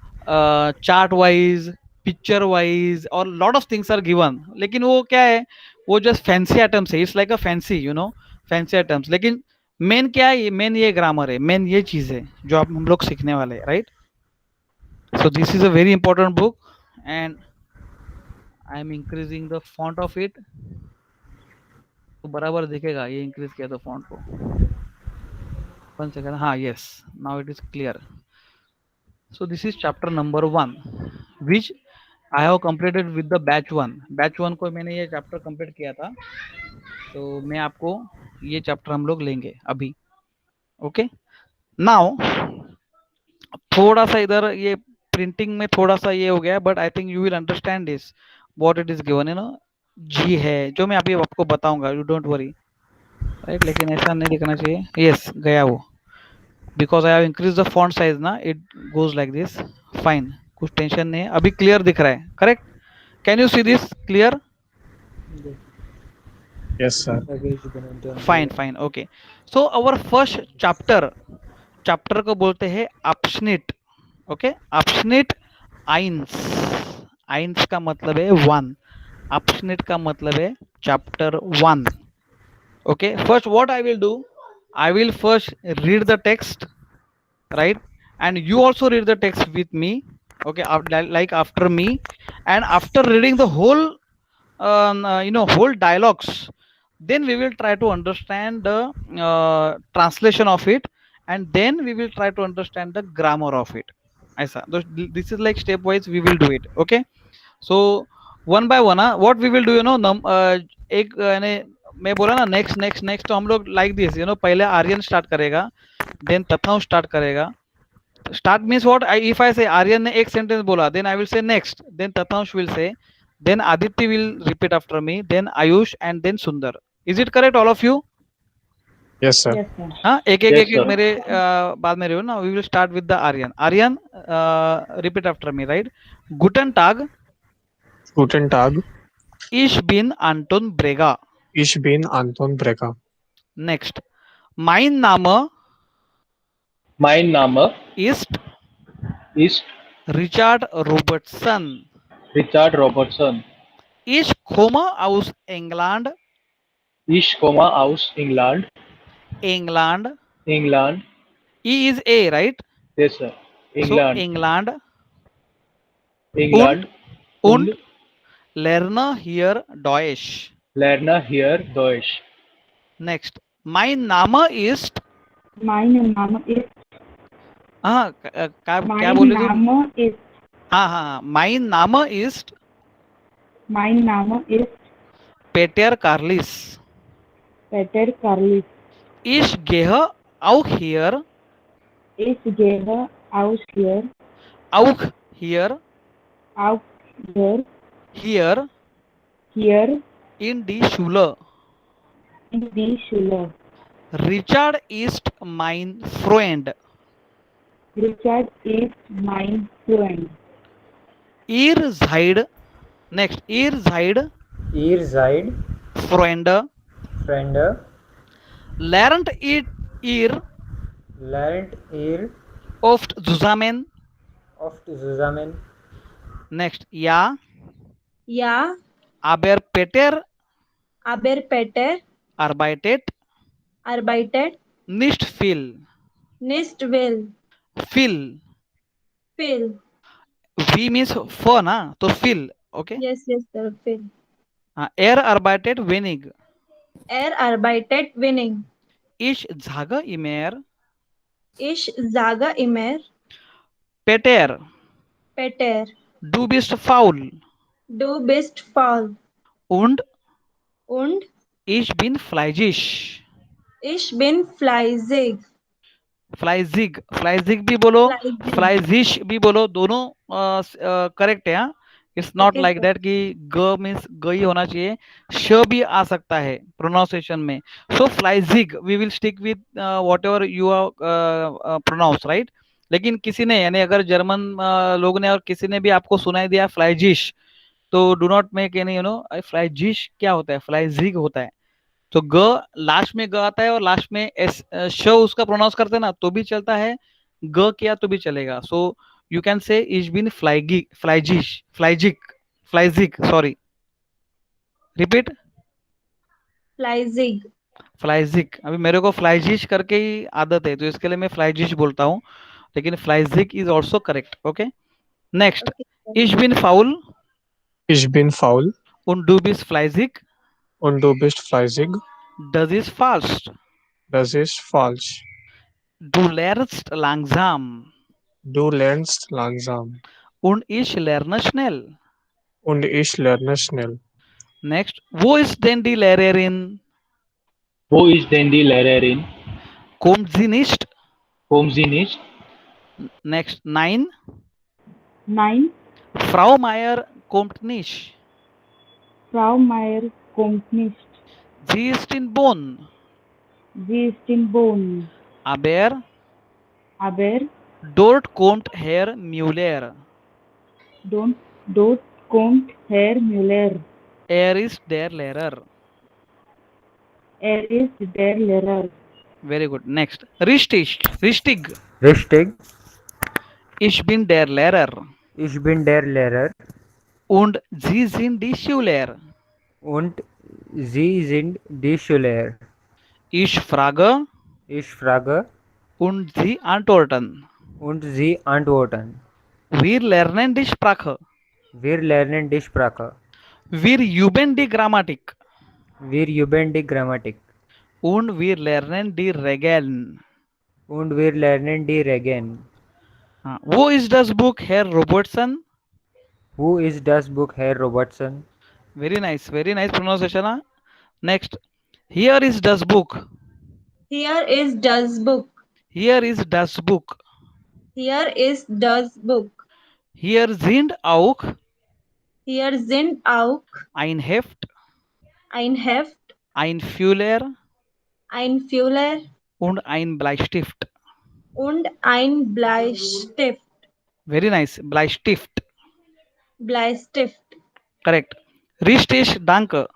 chart wise, picture wise और lot of things are given, लेकिन वो क्या है, वो just fancy items है, it's like a fancy fancy items। लेकिन main क्या है, मेन ये ग्रामर है, मेन ये चीज है जो आप हम लोग सीखने वाले हैं, right. So this is a very important book and I am increasing the font of it, तो बराबर दिखेगा ये इंक्रीज किया तो फॉन्ट को। 1 second, हाँ, yes, now it is clear. So this is chapter number 1 which I have completed with the batch 1। batch 1 को मैंने ये चैप्टर कंप्लीट किया था, तो मैं आपको ये चैप्टर हम लोग लेंगे अभी। ओके, नाउ थोड़ा सा इधर ये प्रिंटिंग में थोड़ा सा ये हो गया, but I think you will understand this what it is given, जी है जो मैं अभी आपको बताऊंगा, यू डोंट वरी, राइट। लेकिन ऐसा नहीं दिखना चाहिए, यस गया वो, because I have increase the font size ना, it goes like this, fine, कुछ टेंशन नहीं है, अभी क्लियर दिख रहा है, correct. Can you see this clear? Yes, sir. Fine fine, okay. So our first chapter को बोलते हैं अपस्निट। ओके, अपस्निट आइंस, आइंस का मतलब है 1, अपस्निट का मतलब है chapter 1। Okay, first what I will do, I will first read the text, right, and you also read the text with me, okay, like after me, and after reading the whole whole dialogues, then we will try to understand the translation of it, and then we will try to understand the grammar of it, aisa this is like step wise we will do it। okay, so one by one, what we will do, एक मैं बोला ना next next next, तो हम लोग like this, पहले Aryan start करेगा, then Tathansh start करेगा। Start means what, if I say Aryan ने एक सेंटेंस बोला, then I will say next, then Tathansh will say, then Aditya will repeat after me, then Ayush and then Sundar. Is it correct all of you? Yes, sir. Yes, sir. हाँ, एक एक Yes, एक sir. मेरे बाद में रहो ना। We will start with the Aryan. Aryan repeat after me, right. गुटन टाग, Guten Tag. इश बिन Anton Brega. Ich bin Anton Brega. Next, माइन नाम Mein Name ist ist Richard Robertson. Richard Robertson. Ich komme aus England. Ich komme aus England. England. England. E is A, right? Yes, sir. So England. England. England. Und lerne hier Deutsch. Lerne hier Deutsch. Next, mein Name ist. Mein Name ist. हाँ, क्या Mein बोले थे? Name ist. हाँ हाँ, mein Name ist Mein Name ist Peter Carlis. Peter Carlis. Ich gehe auch hier. Ich gehe aus hier. Auch hier. Auch hier. Hier Hier in die Schule. in die Schule. Richard ist mein Freund. Richard ist mein Freund. Ihr seid. Next, ihr seid Ihr seid Freunde. Freunde. Lernt ihr Lernt ihr oft zusammen. oft zusammen. Next, ja, Ja, aber Peter Peter arbeitet arbeitet nicht viel. nicht viel. Viel. Viel. V means for na, तो viel. Okay. Yes, sir, viel. Arbeitet wenig. Arbeitet wenig. Ich sage immer Ich sage immer, Peter, Peter, du bist faul. du bist faul. Und Und ich bin fleißig. ich bin fleißig. फ्लाइजिग, फ्लाइजिग भी बोलो, Fleißig. फ्लाइजिश भी बोलो, दोनों correct है। It's not Okay, like sir. That कि ग means ग ही होना चाहिए, श भी आ सकता है प्रोनाउंसिएशन में. सो फ्लाइजिग we will stick with whatever you are pronounce, right. लेकिन किसी ने, यानी अगर जर्मन लोग ने और किसी ने भी आपको सुनाई दिया फ्लाइजिश, तो डू नॉट मेक एनी फ्लाइजिश क्या होता है, फ्लाइजिग होता है. तो ग लास्ट में ग आता है और लास्ट में एस श उसका प्रोनाउंस करते हैं ना, तो भी चलता है, ग किया तो भी चलेगा. सो यू कैन से इज बिन फ्लाइगी फ्लाइजिश फ्लाइजिक फ्लाइजिक सॉरी, रिपीट. Flyzig. फ्लाइजिक. अभी मेरे को फ्लाइजिश करके ही आदत है, तो इसके लिए मैं फ्लाइजिश बोलता हूँ, लेकिन फ्लाइजिक is also correct. Okay, next. Okay, sir. इज बिन फाउल Ich bin faul und du bist fleißig, und du bist fleißig. das ist falsch. Das ist falsch. Du lernst langsam Du lernst langsam und ich lerne schnell. und ich lerne schnell. Next, wo ist denn die Lehrerin? Wo ist denn die Lehrerin? Kommt sie nicht? Kommt sie nicht? Next, nein, 9. Frau Meier kommt nicht. Frau Meier kommt nicht. Sie ist in Bonn. Sie ist in Bonn. Aber Aber dort kommt Herr Müller. dort kommt Herr Müller. Er ist der Lehrer. Er ist der Lehrer. Very good. Next, richtig, richtig. Richtig. Ich bin der Lehrer. Ich bin der Lehrer. Und Sie sind die Schüler. Und Sie sind die Schüler. Ich frage Ich frage und Sie antworten. und Sie antworten. Wir lernen die Sprache. Wir lernen die Sprache. Wir üben die Grammatik. Wir üben die Grammatik. Und wir lernen die Regeln. Und wir lernen die Regeln. Wo ist das Buch, Herr Robertson? Who is das Buch, Herr Robertson? Very nice pronunciation. Next, here is das Buch. Here is das book. Here is das Buch. Here is das book. Hier sind auch Hier sind auch ein Heft, ein Heft, ein Füller ein Füller und ein Bleistift. und ein Bleistift. Very nice. Bleistift. Bleistift. Correct. Richtig, danke.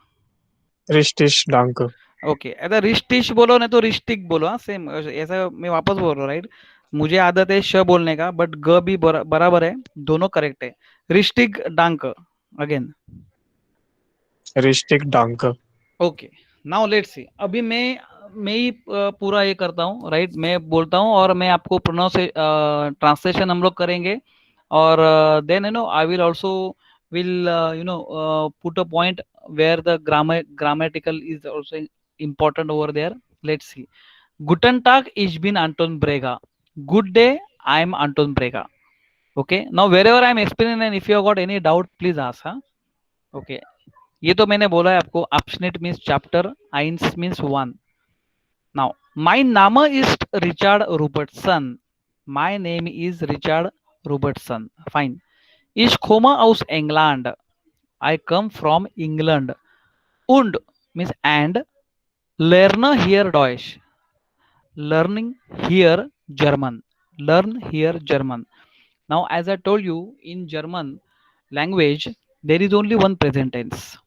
Richtig, danke. Okay, ऐसा रिश्टिश बोलो नहीं तो रिश्टिक बोलो. हाँ, same ऐसा मैं वापस बोल रहा हूँ, राइट. मुझे आदत है श बोलने का, बट ग भी बराबर है, दोनों करेक्ट है. रिश्टिक डांक again. Richtig, danke. Okay, now let's see. अभी मैं ही पूरा ये करता हूँ, राइट. मैं बोलता हूँ और मैं आपको प्रोनाउंस ट्रांसलेशन हम लोग करेंगे, और then I will also will put a point where the grammatical is also important over there. Let's see. Guten Tag, ich bin Anton Brega. Good day, I am Anton Brega. Okay, now wherever I am explaining, and if you have got any doubt, please ask. Okay, ये तो मैंने बोला है आपको. Abschnitt means chapter, eins means one. Now, mein Name ist Richard Robertson. My name is Richard Robertson. Fine. Ich komme aus England. I come from England. Und means and. Lerne hier Deutsch. Learning here German. Learn here German. Now, as I told you, in German language, there is only one present tense.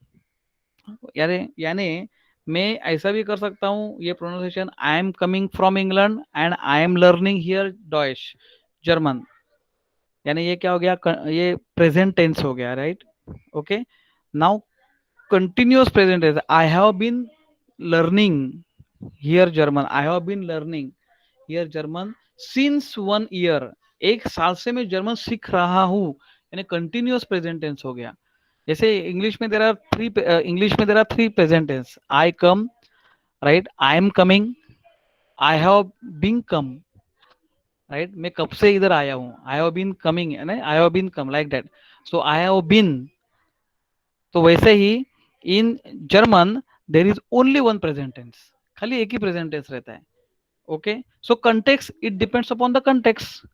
यानी मैं ऐसा भी कर सकता हूँ ये pronunciation, I am coming from England and I am learning here Deutsch German. यानी ये क्या हो गया, ये प्रेजेंट टेंस हो गया, right. Okay, now continuous present tense. I have been learning here German. I have been learning here German since 1 year. 1 साल से मैं जर्मन सीख रहा हूँ, यानी कंटिन्यूअस प्रेजेंट टेंस हो गया. जैसे इंग्लिश में there are three present tense. I come, right. I am coming. I have been come, right. मैं कब से इधर आया हूँ. I have been coming, I have been come, like that. So I have been. तो वैसे ही in German there is only one present tense. खाली एक ही प्रेजेंट टेंस रहता है. Okay, so context, it depends upon the context,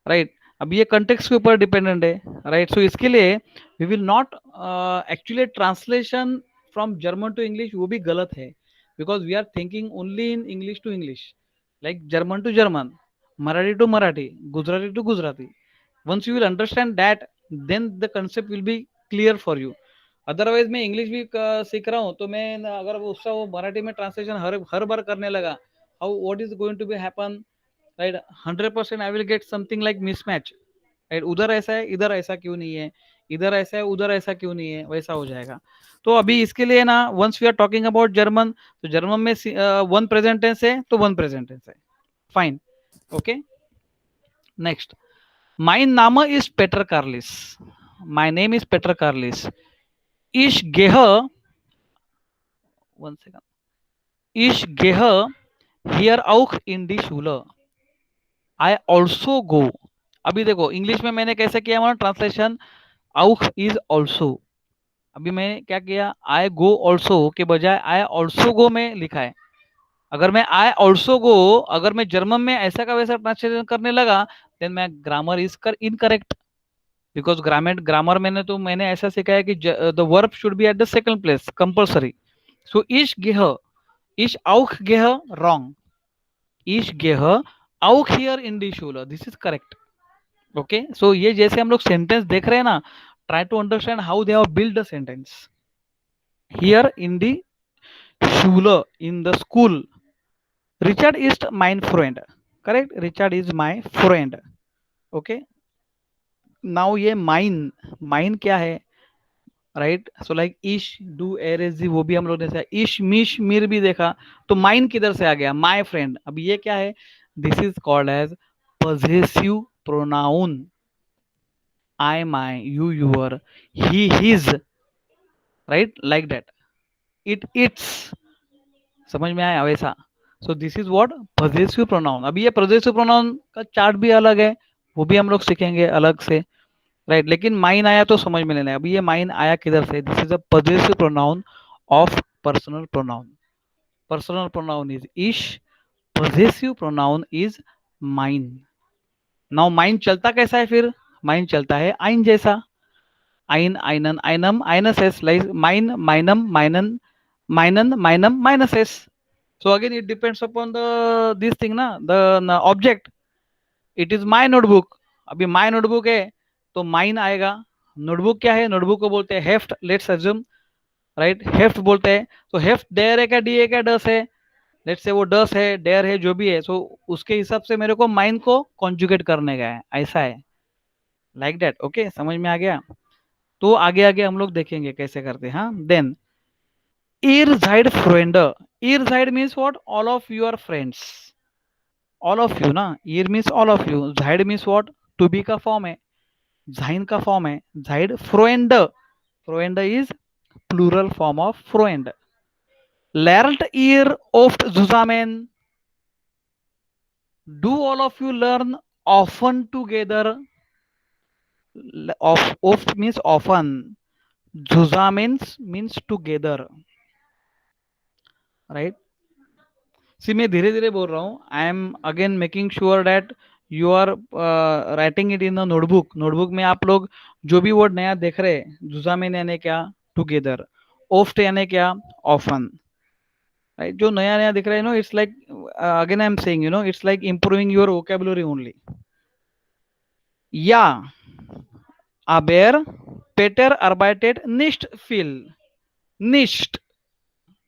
right. अब ये कंटेक्स्ट के ऊपर डिपेंडेंट है, राइट. सो इसके लिए we will not actually translation from German to English, वो भी गलत है, because we are thinking only in English to English, like German to German, Marathi to Marathi, Gujarati to Gujarati. once you will understand that, then the concept will be clear for you. Otherwise मैं English भी सीख रहा हूँ, तो मैं अगर उसका वो मराठी में ट्रांसलेशन हर बार करने लगा, how what is going to be happen, right. 100% I will get something like mismatch, right. उधर ऐसा है, इधर ऐसा क्यों नहीं है, इधर ऐसा है, उधर ऐसा क्यों नहीं है, वैसा हो जाएगा. तो अभी इसके लिए ना, once we are talking about German, तो जर्मन में वन प्रेजेंट टेंस है तो वन प्रेजेंट टेंस है. Fine. Okay. Next. Mein Name ist Peter Carlis. My name is Peter Carlis. Ich gehe, one second. Ich gehe hier auch in die Schule. I also go. अभी देखो English में मैंने कैसे किया हमारा translation, auch is also. अभी मैंने क्या किया, I go also के बजाय I also go में लिखा है. अगर मैं I also go, अगर मैं जर्मन में ऐसा का वैसा ट्रांसलेशन करने लगा, देन मैं grammar is incorrect, because grammar मैंने तो मैंने ऐसा सीखा है कि the verb should be at the second place compulsory. So इश गेह, इश आउख गेह रॉन्ग, इश गेह आउख हियर इन दी शूल, this is correct. Okay. So ये जैसे हम लोग सेंटेंस देख रहे हैं ना, try to understand how they have build the sentence. हियर इन दी शूल, in the school, Richard is mine friend, correct. Richard is my friend. Okay. Now ये माइन क्या है, राइट. सो लाइक इश, डू, एर, एस, जी, वो भी हम लोग ने इश, मिश, मिर भी देखा, तो माइन किधर से आ गया, माय फ्रेंड. अब ये क्या है, this is called as possessive pronoun. I, my, you, your, he, his, right, like that. It, its, समझ में आया वैसा. So this is what possessive pronoun. अभी ये पॉजेसिव प्रोनाउन का चार्ट भी अलग है, वो भी हम लोग सीखेंगे अलग से, राइट. लेकिन माइन आया तो समझ में लेना है. अभी ये माइन आया किधर से, this is a possessive pronoun of personal pronoun. Personal pronoun is इश, पॉजेसिव प्रोनाउन इज माइन. नाउ माइन चलता कैसा है, फिर माइन चलता है आइन जैसा. आइन, आइनन, आइनम, आइनस एस, लाइक माइन, माइनम, माइनन, माइनन, माइनम, माइनस एस. So again it depends upon the this thing ना, the object. It is my notebook. अभी माई नोटबुक है तो माइन आएगा. नोटबुक क्या है, नोटबुक को बोलते हैं heft, let's assume, right. Heft बोलते हैं. तो हेफ्ट डेयर है क्या, डी है क्या, डस है, लेट्स से वो डस है, डेयर है, जो भी है. सो उसके हिसाब से मेरे को माइन को कॉन्जुगेट करने का है, ऐसा है, लाइक दैट. ओके, समझ में आ गया. तो आगे आगे हम लोग देखेंगे कैसे करते हैं. हाँ. देन ईर झाइड फ्रेंड. ईर झाइड means what, all of your friends, all of you ना. ईर मीन्स ऑल ऑफ यू. झाइड मीन्स व्हाट, टू बी का फॉर्म है, झाइन का फॉर्म है, झाइड. फ्रोएंड, फ्रोएंड इज प्लूरल फॉर्म ऑफ फ्रोएंड. लर्ट ईर ओफ्ट zusammen. Do all of you learn often together? Oft means often, zusammen means together, right. सी मैं धीरे धीरे बोल रहा हूँ. I am again making sure that you are writing it in the notebook. Notebook में आप लोग जो भी वर्ड नया देख रहे हैं, जुजामेन यानी क्या, टुगेदर. ओफ्ट यानी क्या, ऑफन, राइट. जो नया नया दिख रहा है, no, it's like again I am saying, you know, it's like improving your vocabulary only. या aber Peter arbeitet nicht viel. Nicht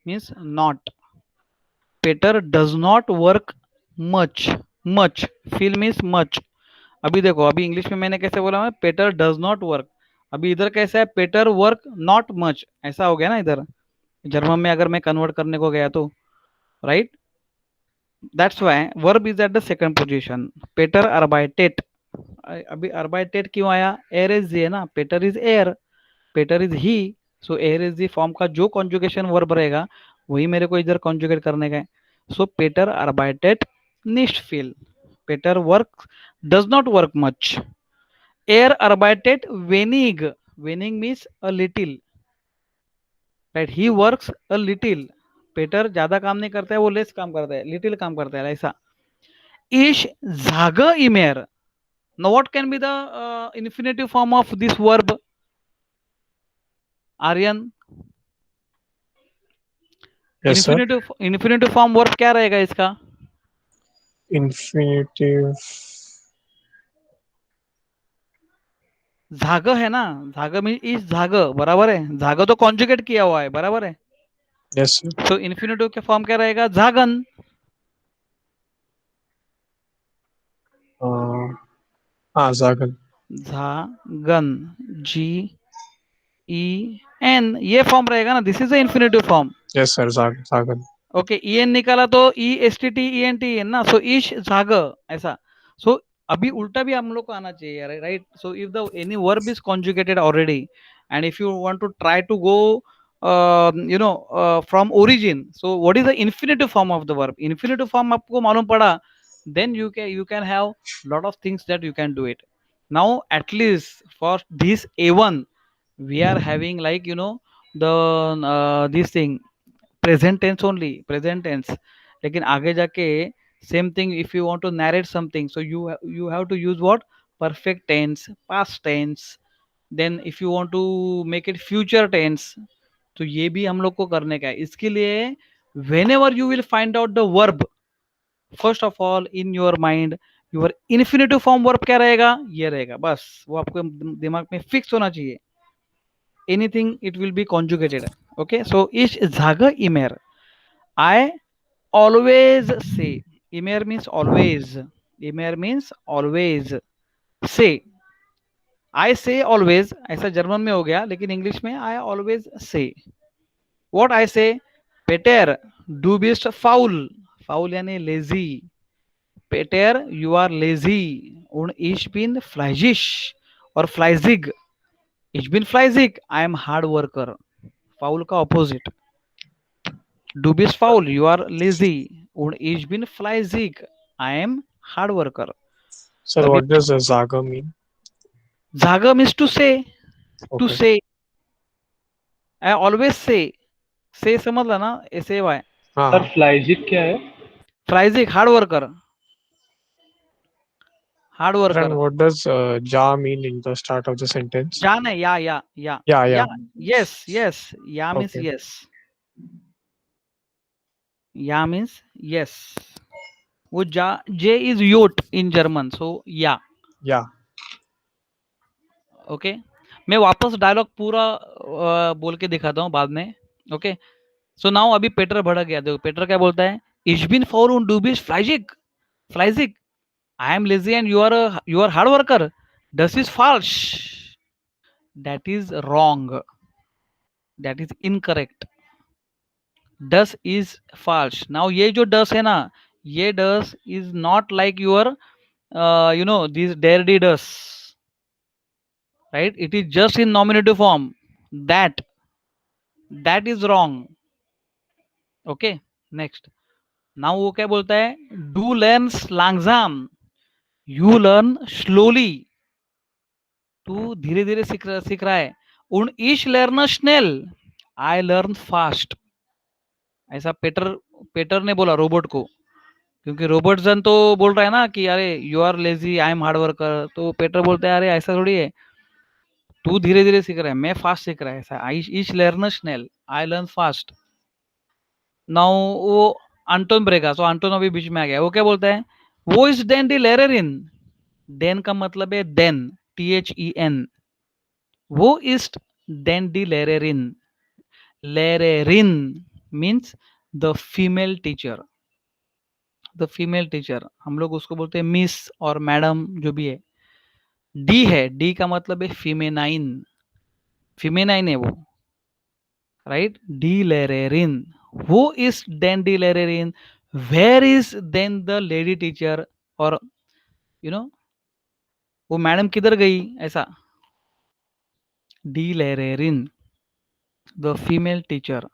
means not. Peter does not work much. Much, feel means much. अभी देखो, अभी English में मैंने कैसे बोला है, Peter does not work. अभी इधर कैसा है, Peter work not much, ऐसा हो गया ना इधर. जर्मन में अगर मैं कन्वर्ट करने को गया तो, right. That's why verb is eight the second position. Peter arbeitet. अभी arbeitet क्यों आया, एयर इज जी है ना, पेटर इज एयर, पेटर इज ही. सो एयर इज जी फॉर्म का जो कॉन्जुगेशन वर्ब रहेगा वही मेरे को इधर कॉन्जुगेट करने का है. So Peter arbeitet nicht viel. Peter work, does not work much. एयर arbeitet wenig. wenig means a little, right. He works a little. Peter ज्यादा काम नहीं करता है, वो लेस काम करता है, लिटिल काम करता है, ऐसा. Ich sage immer. Now what can be the infinitive form of this verb? Aryan, Yes, sir. infinitive form verb क्या रहेगा इसका? Infinitive. झाग है ना, झाग मीन इस झाग, बराबर है, झाग तो कॉन्जुगेट किया हुआ है, बराबर है. Yes, sir. तो इन्फिनेटिव का फॉर्म क्या रहेगा? झागन. Zagan. झागन, जी ई एन, ये फॉर्म रहेगा ना. This is the infinitive form. Yes, sir. Zagan. ओके, ई एन निकाला तो E S T T E N T E N. So ईश झाग, ऐसा. सो अभी उल्टा भी हम लोग को आना चाहिए, right. So if the any verb is conjugated already and if you want to try to go from origin, so what is the infinitive form of the verb? Infinitive form आपको मालूम पड़ा, then you can have lot of things that you can do it. Now at least for this A1 we are having, like, the this thing, present tense only, present tense. लेकिन आगे जाके same thing, if you want to narrate something, so you have to use what? Perfect tense, past tense. Then if you want to make it future tense, तो ये भी हम लोग को करने का है. इसके लिए whenever you will find out the verb, first of all in your mind your infinitive form verb क्या रहेगा? ये रहेगा, बस. वो आपको दिमाग में फिक्स होना चाहिए. Anything it will be conjugated. Okay, so इस झाग इमेर, आई ऑलवेज से. इमेर मीन्स ऑलवेज, इमेर मीन्स ऑलवेज से. आई से ऑलवेज, ऐसा जर्मन में हो गया, लेकिन इंग्लिश में आई ऑलवेज से. व्हाट आई से? पेटर डू बिस्ट फाउल. फाउल यानी lazy. Peter, you are lazy. Und ich bin fleißig or fleißig. Ich bin fleißig. I am hard worker. Faul का opposite. Du bist faul. You are lazy. Und ich bin fleißig. I am hard worker. Sir, अभी what does Zaga mean? Zaga means to say. To Okay. say. I always say. Say समझला ना? SAY. Sir फ्लाइजिक क्या है? Fleißig, hard worker. Hard And worker. what does ja mean in the start of the sentence? जान है, या. Yeah. Yes. या means Okay. yes. या means yes. वो J is yacht in German, so या. Yeah. Okay, मैं वापस dialogue पूरा बोल के दिखाता हूँ बाद में. ओके, सो नाउ अभी पेटर भड़क गया. देखो पेटर क्या बोलता है? Ich bin faul und du bist fleißig. Fleißig. I am lazy and you are hard worker. Das ist falsch. That is wrong. That is incorrect. Das is false. Now ये जो das है ना, ये das is not like your this dare das, right? It is just in nominative form. That is wrong. Okay, next. Now वो क्या बोलता है? Do learns langsam. You learn slowly. तू धीरे धीरे सीख रहा है. Und ich lerne schnell. I learn fast. ऐसा पेटर ने बोला रोबोट को, क्योंकि रोबोट जन तो बोल रहा है ना कि अरे you are lazy, I am hard worker. तो पेटर बोलता है अरे ऐसा थोड़ी है, तू धीरे धीरे सीख रहा है, मैं फास्ट सीख रहा है. ऐसा ईच लर्न स्नेल, आई लर्न फास्ट. नाउ वो अंटोन ब्रेगा, सो अंटोन अभी बीच में आ गया. वो क्या बोलता है? वो इज देन डी लेरेरिन. देन का मतलब है देन, THEN. वो इज देन डी लेरेरिन. लेरेरिन means the female teacher. The female teacher, हम लोग उसको बोलते हैं मिस और मैडम, जो भी है. डी है, डी का मतलब है फीमेनाइन. फीमेनाइन है वो, राइट. डी लेरेरिन. हु इज देन डी लेरेरिन? Where is then the lady teacher? और वो मैडम किधर गई, ऐसा. डी लेरेरिन, द फीमेल टीचर.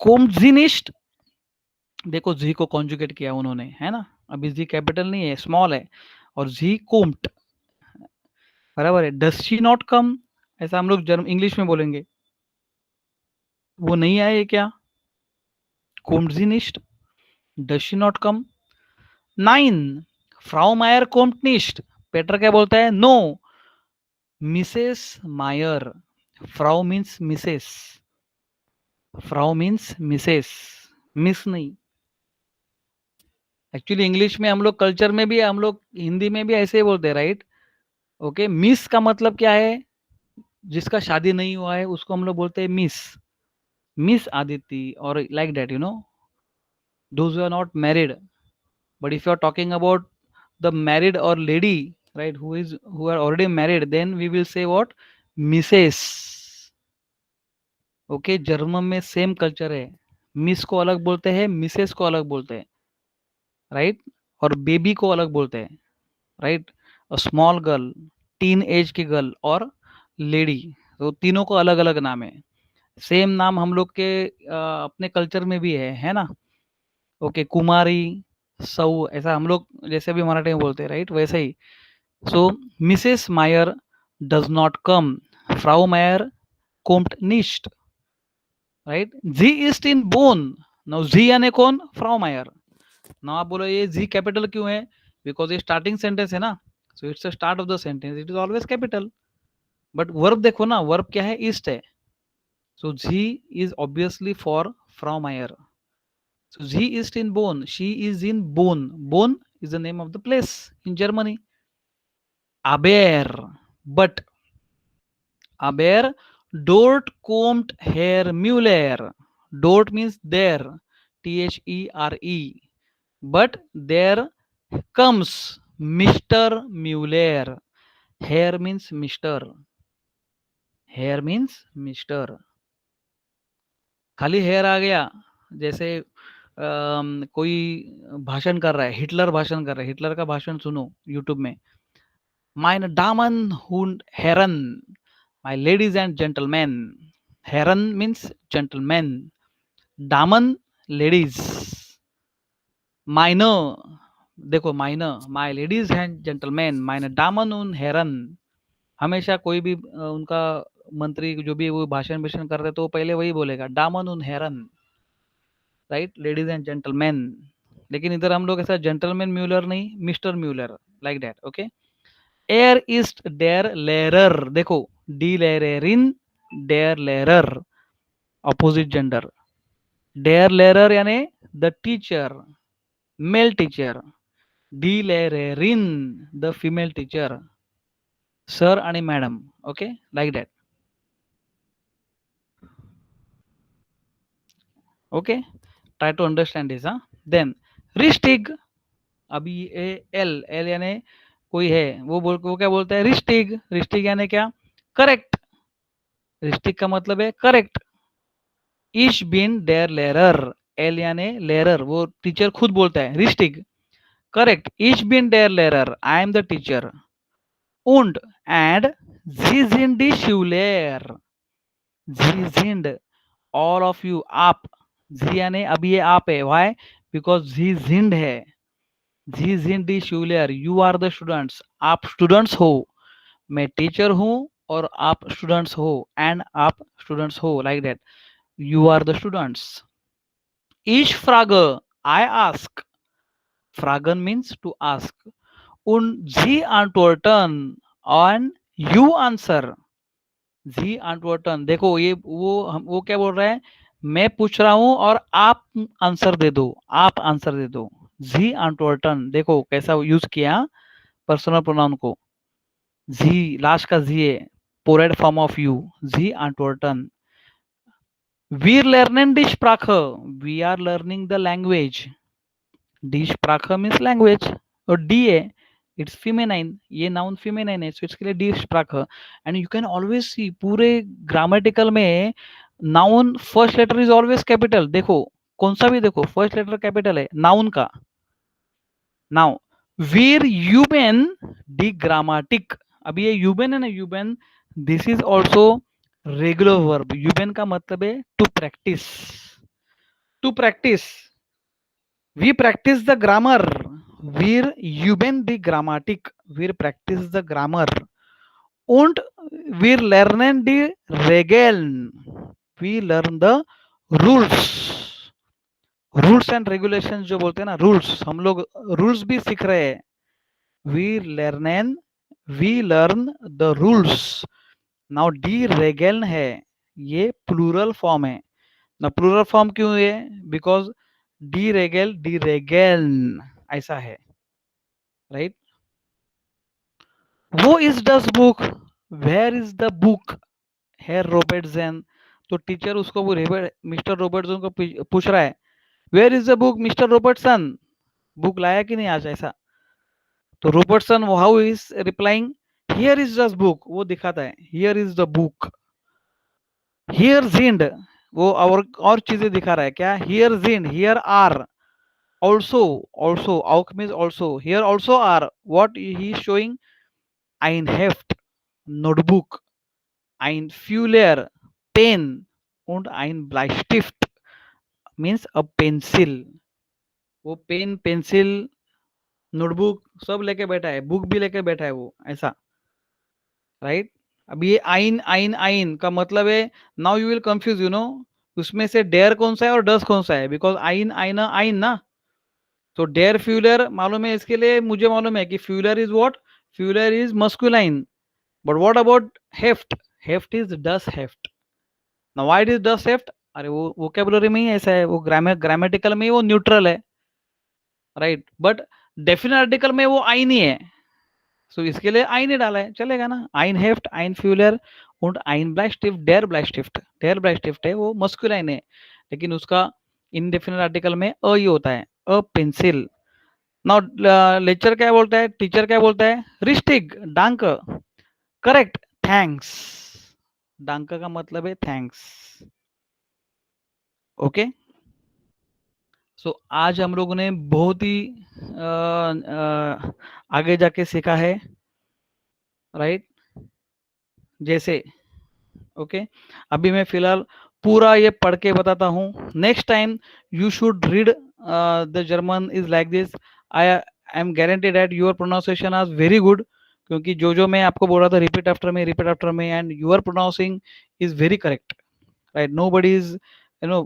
कोम्जिनिस्ट, देखो जी को कॉन्जुगेट किया उन्होंने, है ना. अभी जी कैपिटल नहीं है, स्मॉल है. और जी कोम्ट, बराबर है. डस शी नॉट कम, ऐसा हम लोग इंग्लिश में बोलेंगे. वो नहीं आए क्या? कोम्जिनिस्ट. Does she not come. 9. फ्राउ मायर कोम्ट निश्ट, पेटर क्या बोलता है? No, Mrs Mayer. फ्राउ मीन्स मिसेस, फ्राउ मीन्स मिसेस, मिस नहीं. एक्चुअली इंग्लिश में हम लोग कल्चर में भी, हम लोग हिंदी में भी ऐसे ही बोलते हैं, राइट? ओके, मिस का मतलब क्या है? जिसका शादी नहीं हुआ है उसको हम लोग बोलते हैं मिस, मिस आदिति, और like that, you know, those who are not married. But if you are talking about the married और lady, right, who are already married, then we will say what? Mrs. Okay, German में same culture है, miss को अलग बोलते हैं, Mrs को अलग बोलते हैं, राइट? और बेबी को अलग बोलते हैं, right? Small girl, teen age की गर्ल, और लेडी, तो तीनों को अलग अलग नाम है. सेम नाम हम लोग के अपने कल्चर में भी है ना? ओके, कुमारी, सऊ, ऐसा हम लोग जैसे भी मराठी में बोलते हैं, राइट? वैसे ही. So Mrs Mayer does not come, फ्राउ मायर कोम्ट निश्ट, राइट? जी इस्ट इन बोन. नाउ जी यानी कौन? फ्राउ मायर. नाउ आप बोलो ये जी कैपिटल क्यों है? बिकॉज ये स्टार्टिंग सेंटेंस है ना, so it's the start of the sentence, it is always capital. But verb देखो ना, वर्ब क्या है? ईस्ट है. So ji is obviously for Frau Mayar. So she is in Bonn. She is in Bonn. Bonn is the name of the place in Germany. Aber, but aber dort kommt Herr Müller. Dort means there. There. But there comes Mr. Müller. Herr means Mr. Herr means Mr. खाली hair आ गया, जैसे कोई भाषण कर रहा है, Hitler भाषण कर रहा है, हिटलर का भाषण सुनो यूट्यूब में. Meine Damen und Herren, my ladies and gentlemen. Herren means gentlemen. Damen, ladies. Meine, देखो meine, my ladies and gentlemen, meine Damen und Herren. हमेशा कोई भी उनका मंत्री जो भी वो भाषण भाषण कर रहे तो पहले वही बोलेगा, Damen und Herren, right? Ladies and gentleman. लेकिन इधर हम लोग ऐसा जेंटलमैन म्यूलर नहीं, Mr Muller, like that. Okay, एयर इस्ट डेयर लेरर. देखो, डी लेरेरिन, डेयर लेरर, ऑपोजिट जेंडर. डेयर लेरर यानी द टीचर, मेल टीचर. डी लेरेरिन द फीमेल टीचर, सर आणि madam. Okay, like that. Okay, try to understand this. देन रिस्टिग. अभी ये एल, एल यानी कोई है, वो क्या बोलता है? रिस्टिग. रिस्टिग यानी क्या? करेक्ट. रिस्टिग का मतलब है करेक्ट. इश बिन डेयर लेरर. एल यानी लेरर, वो टीचर खुद बोलता है, रिस्टिग, करेक्ट. इश बिन डेयर लेरर, आई एम द टीचर. उंड एंड जी जिंड दी शिवलेर. जी जिंड, ऑल ऑफ यू, आप. जी यानी अभी ये आप है, वाई? बिकॉज जी जिंड है. जी जिंड दी शिवलेर, यू आर द स्टूडेंट्स, आप स्टूडेंट्स हो. मैं टीचर हूं और आप स्टूडेंट्स हो, एंड आप स्टूडेंट्स हो, like that. You are the students. Ich frage, I ask. Fragen means to ask. Und Sie antworten, and you answer. जी antworten. देखो ये वो क्या बोल रहा है? मैं पूछ रहा हूं और आप आंसर दे दो, आप आंसर दे दो. जी antworten. देखो कैसा यूज किया पर्सनल प्रोनाउन को. जी, लास्ट का जी है, पोरेड फॉर्म ऑफ यू. जी antworten. Wir lernen die Sprache. We are learning the language. Die Sprache means language. और डी है, इट्स feminine. ये नाउन feminine है, so इसके लिए die Sprache. And you can always see पूरे ग्रामेटिकल में noun first letter is always capital. देखो कौन सा भी देखो, फर्स्ट लेटर कैपिटल है नाउन का. नाउ वीर यूबेन डी ग्रामेटिक. अब ये यूबेन है ना, यूबेन, this is also regular verb. यूबेन का मतलब है to practice. To practice. We practice the grammar. Wir üben die Grammatik. Wir practice the grammar. Und wir lernen die Regeln. We learn the rules. Rules and regulations जो बोलते हैं ना, rules, हम लोग rules भी सीख रहे हैं. We learn the rules. Now डी रेगेल है, ये प्लूरल फॉर्म है ना. प्लूरल फॉर्म क्यों है? बिकॉज डी रेगेल ऐसा है, राइट. वो इज डस बुक, वेयर इज द बुक, हेयर रॉबर्टसन. तो टीचर उसको वो मिस्टर रॉबर्टसन को पूछ रहा है, where is the book Mr Robertson, book लाया कि नहीं आज, ऐसा. तो रॉबर्टसन हाउ इज रिप्लाइंग, हियर इज दस बुक, वो दिखाता है हियर इज द बुक. हियर जिंड, वो और चीजें दिखा रहा है क्या, हियर जिंड, here are also auch means also, here also are what he is showing, ein heft, notebook, ein Fuller, pen, und ein Bleistift means a pencil. वो पेन पेंसिल नोटबुक सब लेके बैठा है, बुक भी लेके बैठा है वो, ऐसा, राइट. अब ये आइन आइन आइन का मतलब है, now you will confuse, you know, उसमें से डेयर कौन सा है और डस कौन सा है, बिकॉज आइन आइन आइन ना. तो डेयर फ्यूलर मालूम है, इसके लिए मुझे मालूम है कि फ्यूलर इज व्हाट, फ्यूलर is masculine. But what about हेफ्ट, हेफ्ट इज डस हेफ्ट. नाउ व्हाई इट इज डस हेफ्ट, अरे वो वोकैबुलरी में ही ऐसा है, वो ग्रामेटिकल में ही वो न्यूट्रल है, राइट. बट डेफिनेट आर्टिकल में वो आइन ही है, सो इसके लिए आइन ही डाला है, चलेगा ना. आइन हेफ्ट, आइन फ्यूलर und ein Bleistift, der Bleistift. der Bleistift है वो मस्कुलाइन है, लेकिन उसका इनडेफिनेट आर्टिकल में अ ही होता है, अ पेंसिल. नाउ लेक्चर क्या बोलता है, टीचर क्या बोलता है, रिस्टिक डांक, करेक्ट, थैंक्स. डांक का मतलब है थैंक्स, ओके. सो आज हम लोगों ने बहुत ही आगे जाके सीखा है, राइट. जैसे ओके, अभी मैं फिलहाल पूरा ये पढ़ के बताता हूँ. Next time you should read the German is like this. I am guarantee that your pronunciation are very good, क्योंकि जो मैं आपको बोल रहा था, repeat after me, and your pronouncing is very correct, right. Nobody is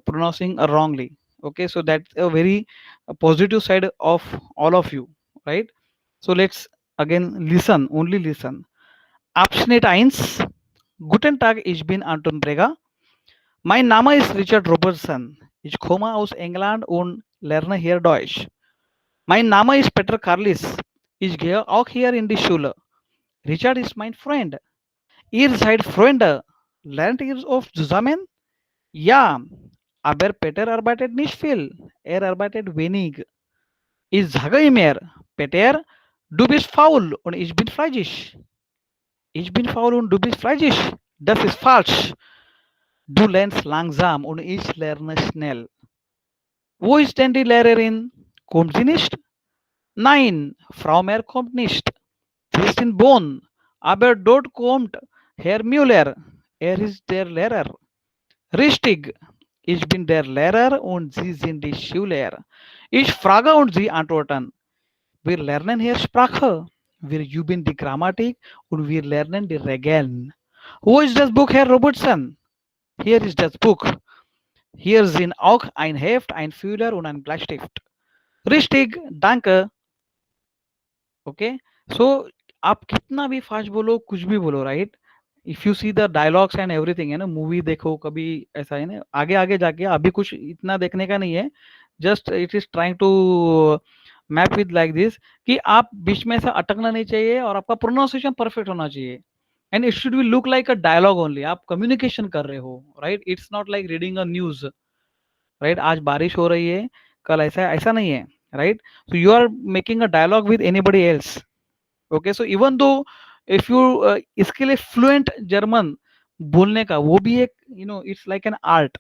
pronouncing wrongly, okay. So that's a very positive side of all of you, right. So let's again listen, only listen. Abschnitt 1. Guten Tag, ich bin Anton Brega. Mein Name ist Richard Robertson. Ich komme aus England und lerne hier Deutsch. Mein Name ist Peter Carlis. Ich gehe auch hier in die Schule. Richard ist mein Freund. Ihr seid Freunde. Lernt ihr oft zusammen? Ja, aber Peter arbeitet nicht viel. Er arbeitet wenig. Ich sage immer, Peter, du bist faul und ich bin fleißig. Ich bin faul und du bist fleißig. Das ist falsch. Du lernst langsam und ich lerne schnell. Wo ist denn die Lehrerin? Kommt sie nicht? Nein, Frau Mehr kommt nicht. Sie ist in Bonn. Aber dort kommt Herr Müller. Er ist der Lehrer. Richtig. Ich bin der Lehrer und Sie sind die Schüler. Ich frage und Sie antworten. Wir lernen hier Sprache. Wir üben die Grammatik und wir lernen die Regeln. Wo ist das Buch, Herr Robertson? Hier ist das Buch. Hier sind auch ein Heft, ein Füller und ein Bleistift. Richtig, danke. Okay, so आप कितना भी fast बोलो, कुछ भी बोलो, right. If you see the dialogues and everything, है ना, movie देखो कभी, ऐसा है ना, आगे आगे जाके अभी कुछ इतना देखने का नहीं है. Just it is trying to map with like this, कि आप बीच में ऐसा अटकना नहीं चाहिए और आपका प्रोनाउंसिएशन परफेक्ट होना चाहिए. And it should be look like a dialogue only. आप कम्युनिकेशन कर रहे हो, right. It's not like reading a news, right. आज बारिश हो रही है, कल ऐसा ऐसा नहीं है, right. So you are making a dialogue with anybody else, okay. So even though if you इसके लिए फ्लुएंट जर्मन बोलने का, वो भी एक इट्स लाइक एन आर्ट.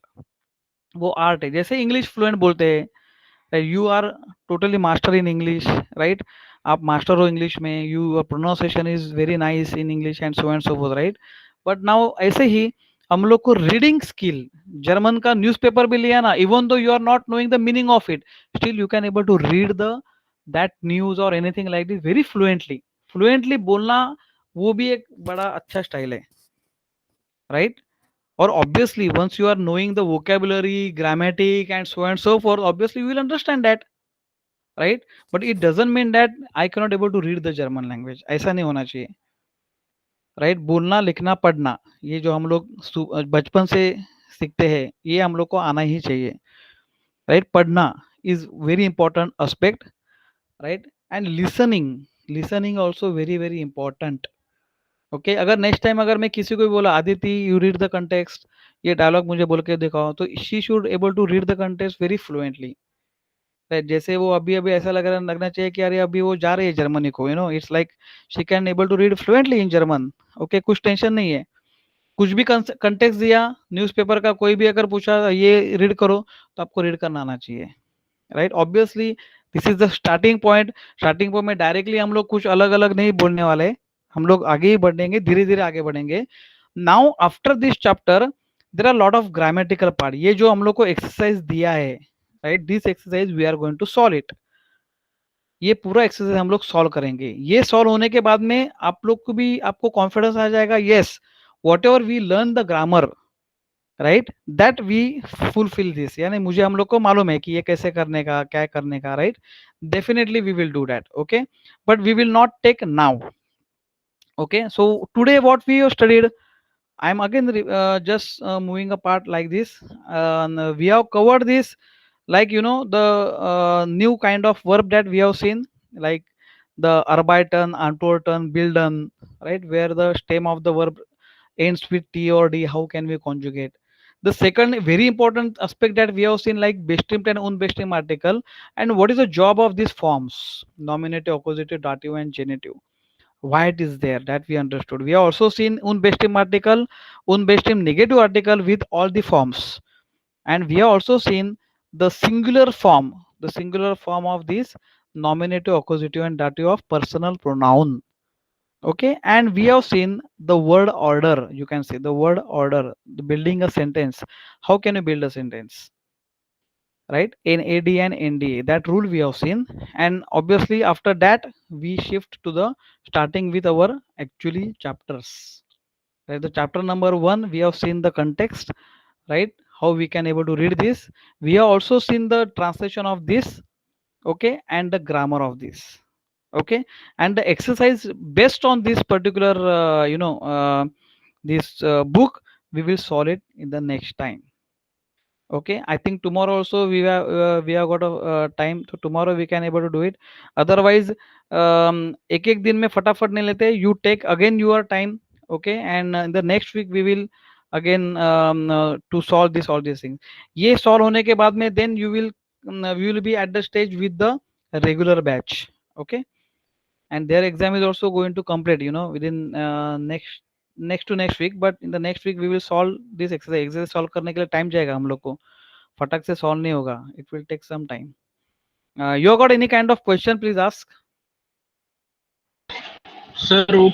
वो आर्ट है, जैसे इंग्लिश फ्लुएंट बोलते हैं, you are totally master in English, right. आप मास्टर हो इंग्लिश में, you pronunciation is very nice in English and so forth, right. But now ऐसे ही हम लोग को रीडिंग स्किल, जर्मन का न्यूज़पेपर भी लिया ना, even though you are not knowing the meaning of it, still you can able to read the that news और anything like this very fluently बोलना, वो भी एक बड़ा अच्छा स्टाइल है, राइट. और obviously once you are knowing the vocabulary, grammatic and so forth, obviously you will understand that, right? But it doesn't mean that I cannot able to read the German language. ऐसा नहीं होना चाहिए, right? बोलना, लिखना, पढ़ना, ये जो हम लोग बचपन से सीखते हैं, ये हम लोग को आना ही चाहिए, राइट? पढ़ना is very important aspect, right? And listening, listening also very very important. Okay, अगर नेक्स्ट टाइम अगर मैं किसी को भी बोला Aditi you read the context, ये डायलॉग मुझे बोल के दिखाओ, तो she should able to read the context very fluently, right? जैसे वो अभी अभी ऐसा लगना चाहिए कि अरे अभी वो जा रही है जर्मनी को, it's like she can able to read fluently in German. Okay, कुछ टेंशन नहीं है, कुछ भी कंटेक्स्ट दिया न्यूज़पेपर का, कोई भी अगर पूछा ये रीड करो, तो आपको रीड करना आना चाहिए, right? Obviously this is the starting point. Starting point में डायरेक्टली हम लोग कुछ अलग अलग नहीं बोलने वाले, हम लोग आगे ही बढ़ेंगे, धीरे धीरे आगे बढ़ेंगे। Now after this chapter there are lot of grammatical part, ये जो हम लोग को एक्सरसाइज दिया है, right? This exercise we are going to solve it. ये पूरा एक्सरसाइज हम लोग सॉल्व करेंगे। ये सॉल्व होने के बाद में आप लोग को भी, आपको कॉन्फिडेंस आ जाएगा, yes whatever we learn the grammar, right, that we fulfil this, यानी मुझे, हम लोग को मालूम है कि ये कैसे करने का, क्या करने का, right? Definitely we will do that, okay, but we will not take now. Okay, so today what we have studied, I am again just moving a part like this. We have covered this, like the new kind of verb that we have seen, like the arbeiten, antworten, bilden, right, where the stem of the verb ends with t or d. How can we conjugate? The second very important aspect that we have seen, like bestimmt and unbestimmt article, and what is the job of these forms: nominative, accusative, dative, and genitive. Why it is there, that we understood. We have also seen unbestimmt article, unbestimmt negative article with all the forms, and we have also seen the singular form of this nominative, accusative, and dative of personal pronoun. Okay, and we have seen the word order. You can say the word order, the building a sentence. How can you build a sentence, right? In AD and NDA, that rule we have seen. And obviously after that we shift to the starting with our actually chapters, right? The chapter number 1 we have seen the context, right? How we can able to read this. We have also seen the translation of this, okay, and the grammar of this, okay, and the exercise based on this particular this book, we will solve it in the next time. Okay, I think tomorrow also we have got a time, so tomorrow we can able to do it. Otherwise एक एक दिन में फटाफट नहीं लेते, you take again your time, okay, and in the next week we will again to solve this all these things. ये solve होने के बाद में then we will be at the stage with the regular batch, okay, and their exam is also going to complete within next to next week. But in the next week we will solve this exercise solve करने के लिए time जाएगा हम लोग को, फटक से solve नहीं होगा, it will take some time. You got any kind of question, please ask. Sir वो